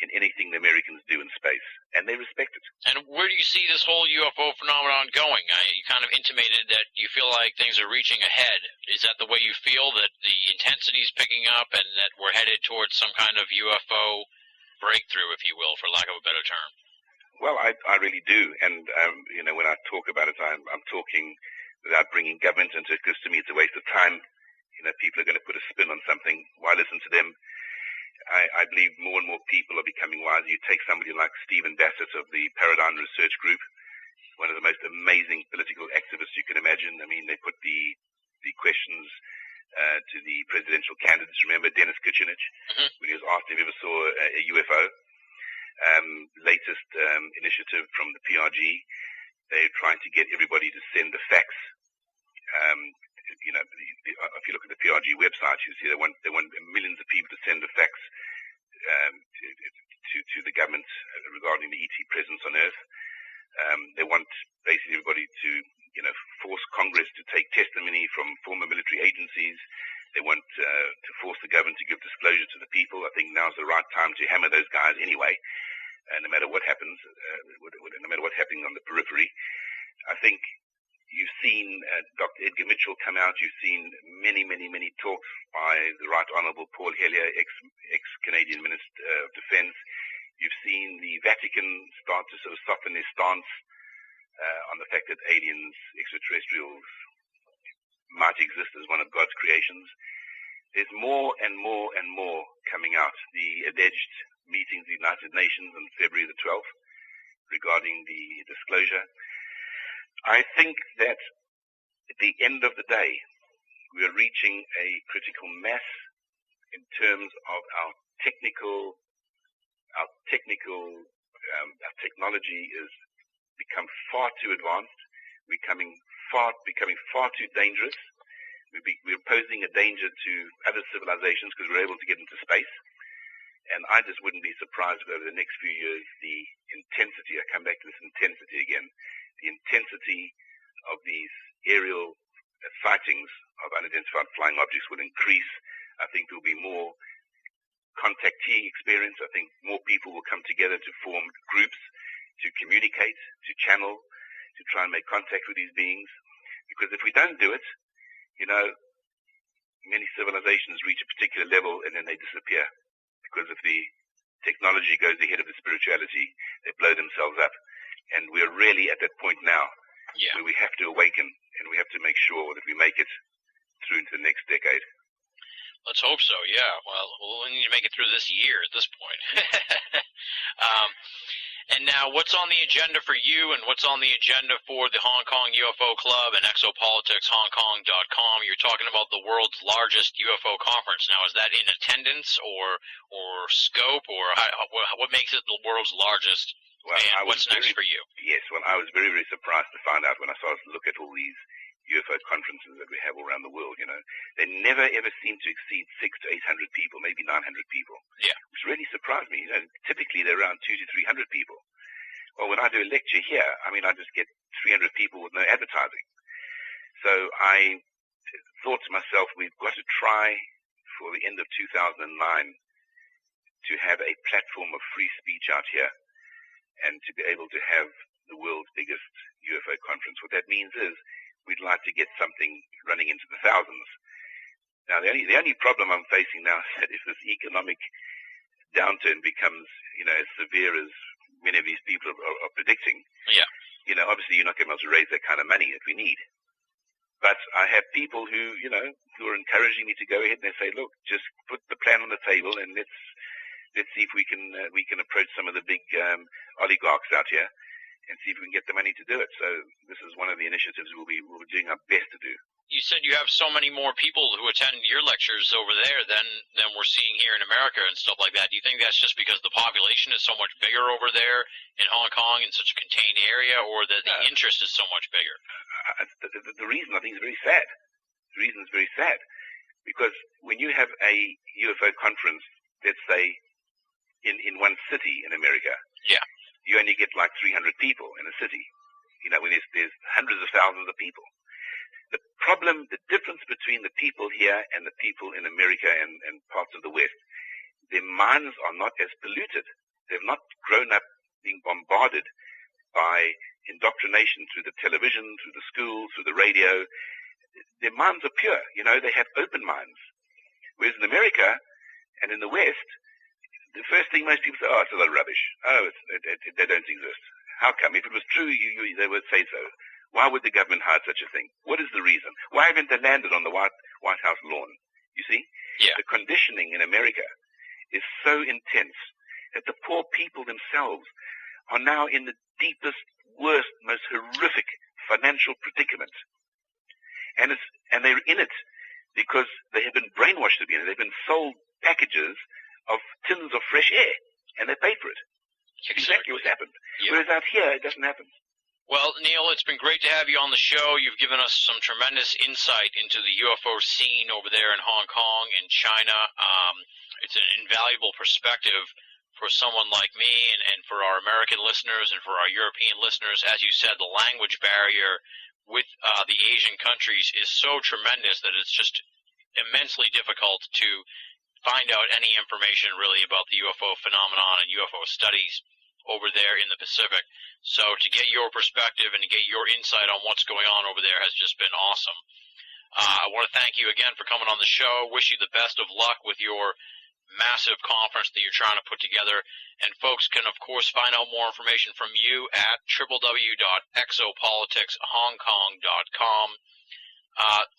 in anything the Americans do in space, and they respect it. And where do you see this whole UFO phenomenon going? You kind of intimated that you feel like things are reaching ahead. Is that the way you feel, that the intensity is picking up and that we're headed towards some kind of UFO breakthrough, if you will, for lack of a better term? Well, I really do, and when I talk about it, I'm talking without bringing government into it, because to me it's a waste of time. People are going to put a spin on something. Why listen to them? I believe more and more people are becoming wiser. You take somebody like Stephen Bassett of the Paradigm Research Group, one of the most amazing political activists you can imagine. I mean, they put the questions to the presidential candidates. Remember Dennis Kucinich, when he was asked if he ever saw a UFO? Latest initiative from the PRG, they're trying to get everybody to send the fax. If you look at the PRG website, you see they want millions of people to send a fax to the government regarding the ET presence on Earth. They want basically everybody to force Congress to take testimony from former military agencies. They want to force the government to give disclosure to the people. I think now's the right time to hammer those guys anyway, no matter what happens, no matter what's happening on the periphery. I think you've seen Dr. Edgar Mitchell come out. You've seen many, many, many talks by the Right Honourable Paul Hellyer, ex-Canadian Minister of Defence. You've seen the Vatican start to sort of soften their stance on the fact that aliens, extraterrestrials, might exist as one of God's creations. There's more and more and more coming out. The alleged meetings of the United Nations on February the 12th regarding the disclosure. I think that at the end of the day, we are reaching a critical mass in terms of our technology has become far too advanced. Becoming far too dangerous. we're posing a danger to other civilizations because we're able to get into space. And I just wouldn't be surprised if over the next few years the intensity, I come back to this intensity again, the intensity of these aerial sightings of unidentified flying objects will increase. I think there will be more contactee experience. I think more people will come together to form groups, to communicate, to channel, to try and make contact with these beings. Because if we don't do it, many civilizations reach a particular level and then they disappear. Because if the technology goes ahead of the spirituality, they blow themselves up. And we're really at that point now where we have to awaken and we have to make sure that we make it through into the next decade. Let's hope so, yeah. Well, we need to make it through this year at this point. And now, what's on the agenda for you, and what's on the agenda for the Hong Kong UFO Club and Exopolitics HongKong.com? You're talking about the world's largest UFO conference. Now, is that in attendance or scope, or what makes it the world's largest? Well, and what's next for you? Yes, well, I was very, very surprised to find out when I started to look at all these UFO conferences that we have all around the world, They never, ever seem to exceed 600 to 800 people, maybe 900 people. Yeah. Which really surprised me. Typically they're around 200 to 300 people. Well, when I do a lecture here, I just get 300 people with no advertising. So I thought to myself, we've got to try for the end of 2009 to have a platform of free speech out here and to be able to have the world's biggest UFO conference. What that means is we'd like to get something running into the thousands. Now, the only problem I'm facing now is that if this economic downturn becomes, as severe as many of these people are predicting, obviously you're not going to be able to raise that kind of money that we need. But I have people who are encouraging me to go ahead and they say, look, just put the plan on the table and let's see if we can approach some of the big oligarchs out here and see if we can get the money to do it. So this is one of the initiatives we'll be doing our best to do. You said you have so many more people who attend your lectures over there than we're seeing here in America and stuff like that. Do you think that's just because the population is so much bigger over there in Hong Kong in such a contained area, or that the interest is so much bigger? The reason, I think, is very sad. The reason is very sad because when you have a UFO conference, let's say in one city in America, you only get like 300 people in a city. When there's hundreds of thousands of people. The difference between the people here and the people in America and parts of the West, their minds are not as polluted. They've not grown up being bombarded by indoctrination through the television, through the schools, through the radio. Their minds are pure. They have open minds. Whereas in America and in the West, the first thing most people say, it's a lot of rubbish. They don't exist. How come? If it was true, they would say so. Why would the government hide such a thing? What is the reason? Why haven't they landed on the White House lawn? You see? Yeah. The conditioning in America is so intense that the poor people themselves are now in the deepest, worst, most horrific financial predicament. And they're in it because they have been brainwashed to be in it. They've been sold packages of tins of fresh air, and they paid for it. Exactly what's happened. Yeah. Whereas out here, it doesn't happen. Well, Neil, it's been great to have you on the show. You've given us some tremendous insight into the UFO scene over there in Hong Kong and China. It's an invaluable perspective for someone like me and for our American listeners and for our European listeners. As you said, the language barrier with the Asian countries is so tremendous that it's just immensely difficult to find out any information really about the UFO phenomenon and UFO studies over there in the Pacific. So to get your perspective and to get your insight on what's going on over there has just been awesome. I want to thank you again for coming on the show. Wish you the best of luck with your massive conference that you're trying to put together. And folks can, of course, find out more information from you at www.exopoliticshongkong.com.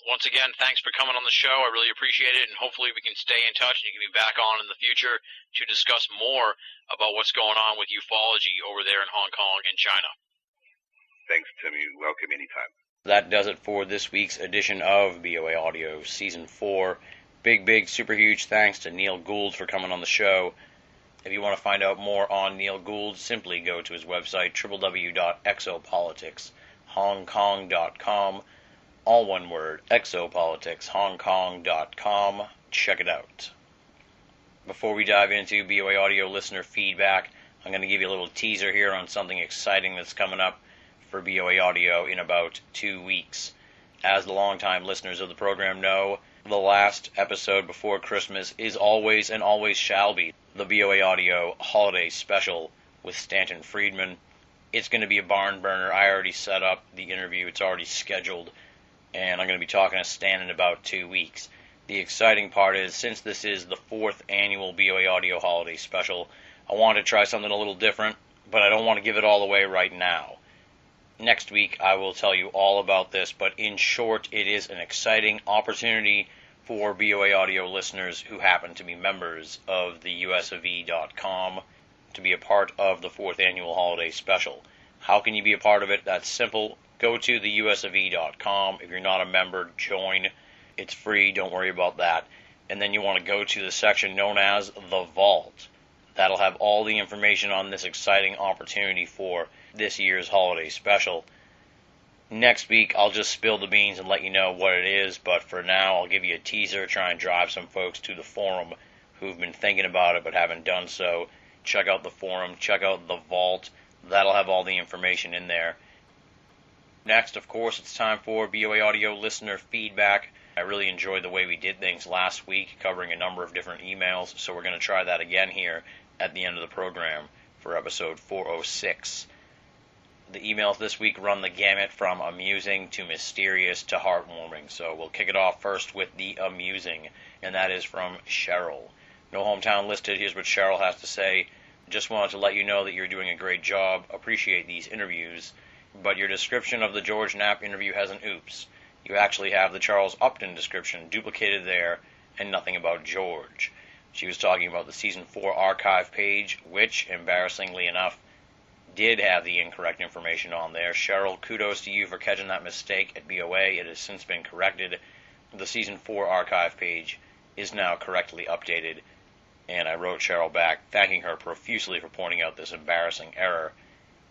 Once again, thanks for coming on the show. I really appreciate it, and hopefully we can stay in touch and you can be back on in the future to discuss more about what's going on with ufology over there in Hong Kong and China. Thanks, Tim. You're welcome anytime. That does it for this week's edition of BOA Audio Season 4. Big, super huge thanks to Neil Gould for coming on the show. If you want to find out more on Neil Gould, simply go to his website, www.exopoliticshongkong.com. all one word, exopoliticshongkong.com. Check it out. Before we dive into BOA Audio listener feedback, I'm going to give you a little teaser here on something exciting that's coming up for BOA Audio in about 2 weeks. As the longtime listeners of the program know, the last episode before Christmas is always and always shall be the BOA Audio Holiday Special with Stanton Friedman. It's going to be a barn burner. I already set up the interview. It's already scheduled, and I'm going to be talking to Stan in about 2 weeks. The exciting part is, since this is the 4th annual BOA Audio Holiday Special, I want to try something a little different, but I don't want to give it all away right now. Next week, I will tell you all about this, but in short, it is an exciting opportunity for BOA Audio listeners who happen to be members of the USOV.com to be a part of the 4th annual holiday special. How can you be a part of it? That's simple. Go to the USOV.com. If you're not a member, join. It's free. Don't worry about that. And then you want to go to the section known as The Vault. That'll have all the information on this exciting opportunity for this year's holiday special. Next week, I'll just spill the beans and let you know what it is, but for now, I'll give you a teaser, try and drive some folks to the forum who've been thinking about it but haven't done so. Check out the forum, check out The Vault. That'll have all the information in there. Next, of course, it's time for BOA Audio listener feedback. I really enjoyed the way we did things last week, covering a number of different emails, so we're going to try that again here at the end of the program for episode 406. The emails this week run the gamut from amusing to mysterious to heartwarming, so we'll kick it off first with the amusing, and that is from Cheryl. No hometown listed. Here's what Cheryl has to say. Just wanted to let you know that you're doing a great job. Appreciate these interviews, but your description of the George Knapp interview has an oops. You actually have the Charles Upton description duplicated there and nothing about George. She was talking about the Season 4 archive page, which, embarrassingly enough, did have the incorrect information on there. Cheryl, kudos to you for catching that mistake at BOA. It has since been corrected. The Season 4 archive page is now correctly updated, and I wrote Cheryl back thanking her profusely for pointing out this embarrassing error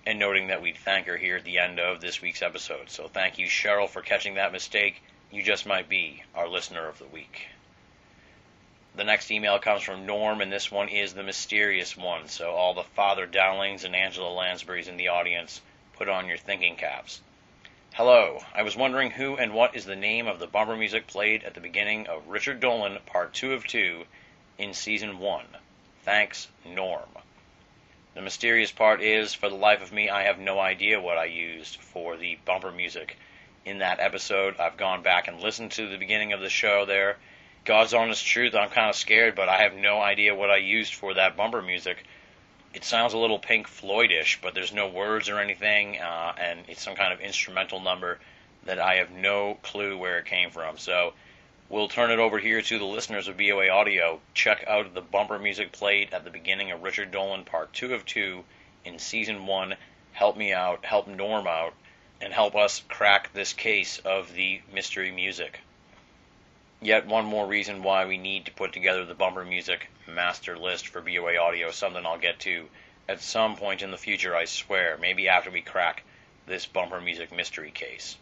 and noting that we'd thank her here at the end of this week's episode. So thank you, Cheryl, for catching that mistake. You just might be our listener of the week. The next email comes from Norm, and this one is the mysterious one. So all the Father Dowlings and Angela Lansburys in the audience, put on your thinking caps. Hello. I was wondering who and what is the name of the bumper music played at the beginning of Richard Dolan, Part 2 of 2, in Season 1. Thanks, Norm. The mysterious part is, for the life of me, I have no idea what I used for the bumper music in that episode. I've gone back and listened to the beginning of the show there. God's honest truth, I'm kind of scared, but I have no idea what I used for that bumper music. It sounds a little Pink Floyd-ish, but there's no words or anything, and it's some kind of instrumental number that I have no clue where it came from. So we'll turn it over here to the listeners of BOA Audio. Check out the bumper music played at the beginning of Richard Dolan, Part 2 of 2 in Season 1. Help me out, help Norm out, and help us crack this case of the mystery music. Yet one more reason why we need to put together the bumper music master list for BOA Audio, something I'll get to at some point in the future, I swear, maybe after we crack this bumper music mystery case.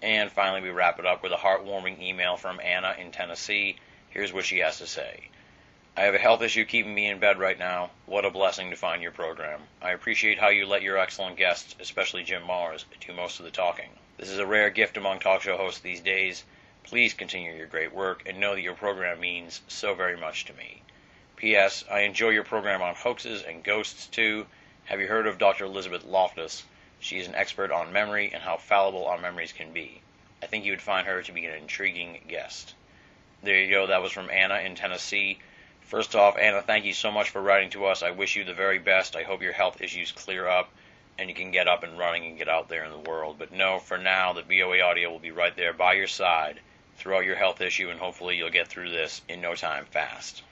And finally, we wrap it up with a heartwarming email from Anna in Tennessee. Here's what she has to say. I have a health issue keeping me in bed right now. What a blessing to find your program. I appreciate how you let your excellent guests, especially Jim Mars, do most of the talking. This is a rare gift among talk show hosts these days. Please continue your great work and know that your program means so very much to me. P.S. I enjoy your program on hoaxes and ghosts too. Have you heard of Dr. Elizabeth Loftus? She is an expert on memory and how fallible our memories can be. I think you would find her to be an intriguing guest. There you go. That was from Anna in Tennessee. First off, Anna, thank you so much for writing to us. I wish you the very best. I hope your health issues clear up and you can get up and running and get out there in the world. But no, for now, the BOA Audio will be right there by your side throughout your health issue, and hopefully you'll get through this in no time fast.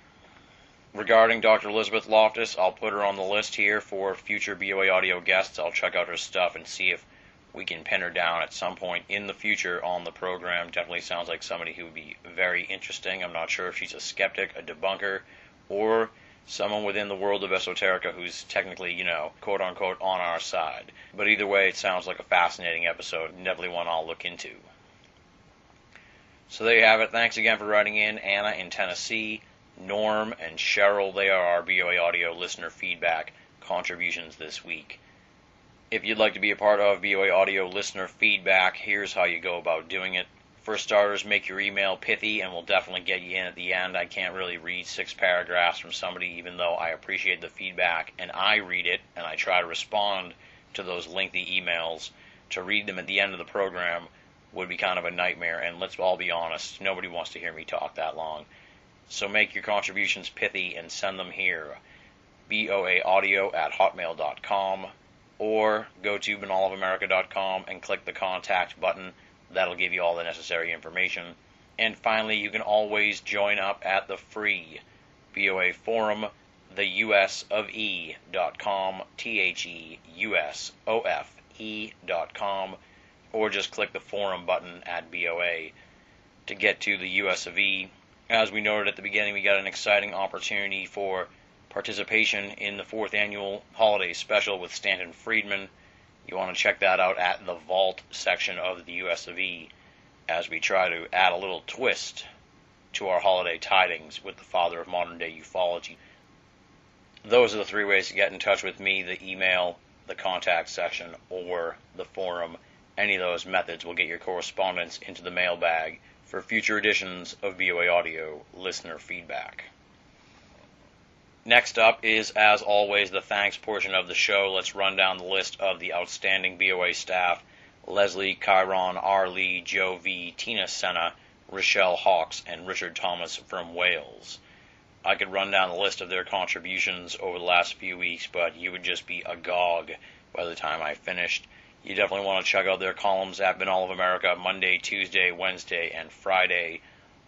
Regarding Dr. Elizabeth Loftus, I'll put her on the list here for future BOA Audio guests. I'll check out her stuff and see if we can pin her down at some point in the future on the program. Definitely sounds like somebody who would be very interesting. I'm not sure if she's a skeptic, a debunker, or someone within the world of esoterica who's technically, quote-unquote, on our side. But either way, it sounds like a fascinating episode, and definitely one I'll look into. So there you have it. Thanks again for writing in, Anna in Tennessee, Norm, and Cheryl. They are our BOA Audio listener feedback contributions this week. If you'd like to be a part of BOA Audio listener feedback, here's how you go about doing it. For starters, make your email pithy, and we'll definitely get you in at the end. I can't really read 6 paragraphs from somebody, even though I appreciate the feedback, and I read it, and I try to respond to those lengthy emails. To read them at the end of the program would be kind of a nightmare, and let's all be honest, nobody wants to hear me talk that long. So make your contributions pithy and send them here, boaaudio@hotmail.com, or go to banalofamerica.com and click the contact button. That'll give you all the necessary information. And finally, you can always join up at the free BOA forum, theusofe.com, theusofe.com, or just click the forum button at BOA to get to the US of E. As we noted at the beginning, we got an exciting opportunity for participation in the 4th annual holiday special with Stanton Friedman. You want to check that out at the Vault section of the US of E, as we try to add a little twist to our holiday tidings with the father of modern-day ufology. Those are the 3 ways to get in touch with me: the email, the contact section, or the forum. Any of those methods will get your correspondence into the mailbag for future editions of BOA Audio listener feedback. Next up is, as always, the thanks portion of the show. Let's run down the list of the outstanding BOA staff: Leslie, Chiron, R. Lee, Joe V., Tina Senna, Rochelle Hawks, and Richard Thomas from Wales. I could run down the list of their contributions over the last few weeks, but you would just be agog by the time I finished. You definitely want to check out their columns at Banal of America Monday, Tuesday, Wednesday, and Friday.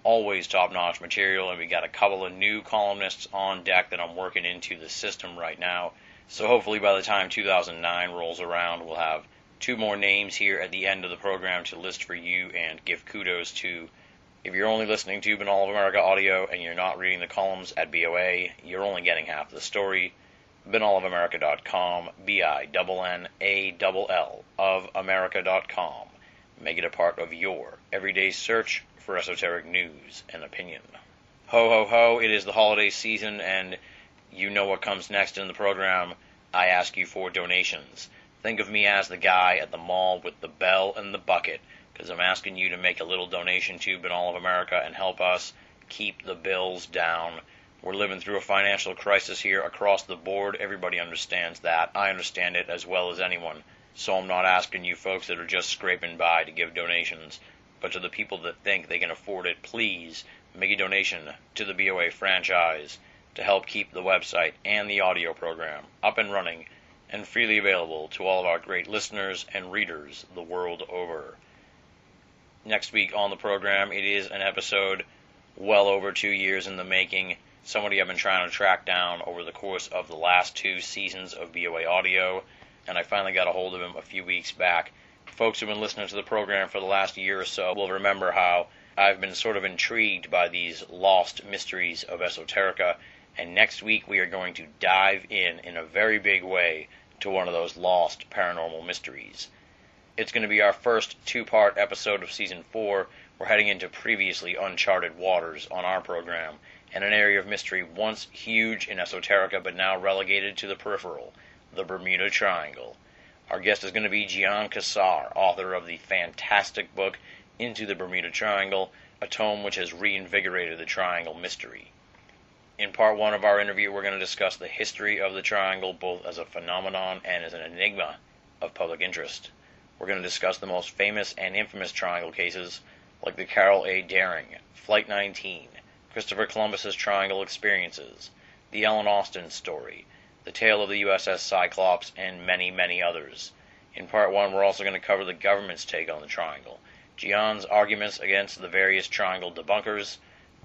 Always top-notch material, and we got a couple of new columnists on deck that I'm working into the system right now. So hopefully by the time 2009 rolls around, we'll have 2 more names here at the end of the program to list for you and give kudos to. If you're only listening to Banal of America Audio and you're not reading the columns at BOA, you're only getting half the story. BinAllOfAmerica.com, BINNALL of America.com. Make it a part of your everyday search for esoteric news and opinion. Ho, ho, ho, it is the holiday season, and you know what comes next in the program. I ask you for donations. Think of me as the guy at the mall with the bell and the bucket, because I'm asking you to make a little donation to Banal of America and help us keep the bills down. We're living through a financial crisis here across the board. Everybody understands that. I understand it as well as anyone. So I'm not asking you folks that are just scraping by to give donations. But to the people that think they can afford it, please make a donation to the BOA franchise to help keep the website and the audio program up and running and freely available to all of our great listeners and readers the world over. Next week on the program, it is an episode well over 2 years in the making. Somebody I've been trying to track down over the course of the last 2 seasons of BOA Audio, and I finally got a hold of him a few weeks back. Folks who've been listening to the program for the last year or so will remember how I've been sort of intrigued by these lost mysteries of esoterica, and next week we are going to dive in a very big way to one of those lost paranormal mysteries. It's going to be our first 2-part episode of Season 4. We're heading into previously uncharted waters on our program, and an area of mystery once huge in esoterica but now relegated to the peripheral, the Bermuda Triangle. Our guest is going to be Gian Cassar, author of the fantastic book Into the Bermuda Triangle, a tome which has reinvigorated the triangle mystery. In part 1 of our interview, we're going to discuss the history of the triangle, both as a phenomenon and as an enigma of public interest. We're going to discuss the most famous and infamous triangle cases, like the Carol A. Daring, Flight 19, Christopher Columbus's triangle experiences, the Ellen Austin story, the tale of the USS Cyclops, and many, many others. In part 1, we're also going to cover the government's take on the triangle, Gian's arguments against the various triangle debunkers,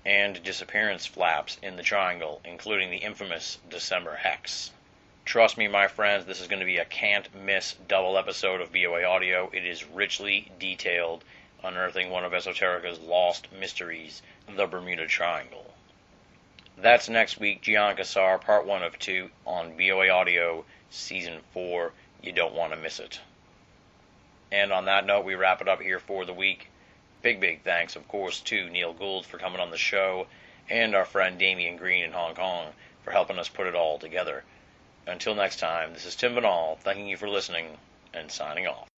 and disappearance flaps in the triangle, including the infamous December Hex. Trust me, my friends, this is going to be a can't-miss double episode of BOA Audio. It is richly detailed, unearthing one of esoterica's lost mysteries, the Bermuda Triangle. That's next week, Gian Kassar, Part 1 of 2 on BOA Audio, Season 4. You don't want to miss it. And on that note, we wrap it up here for the week. Big thanks, of course, to Neil Gould for coming on the show, and our friend Damian Green in Hong Kong for helping us put it all together. Until next time, this is Tim Banal, thanking you for listening, and signing off.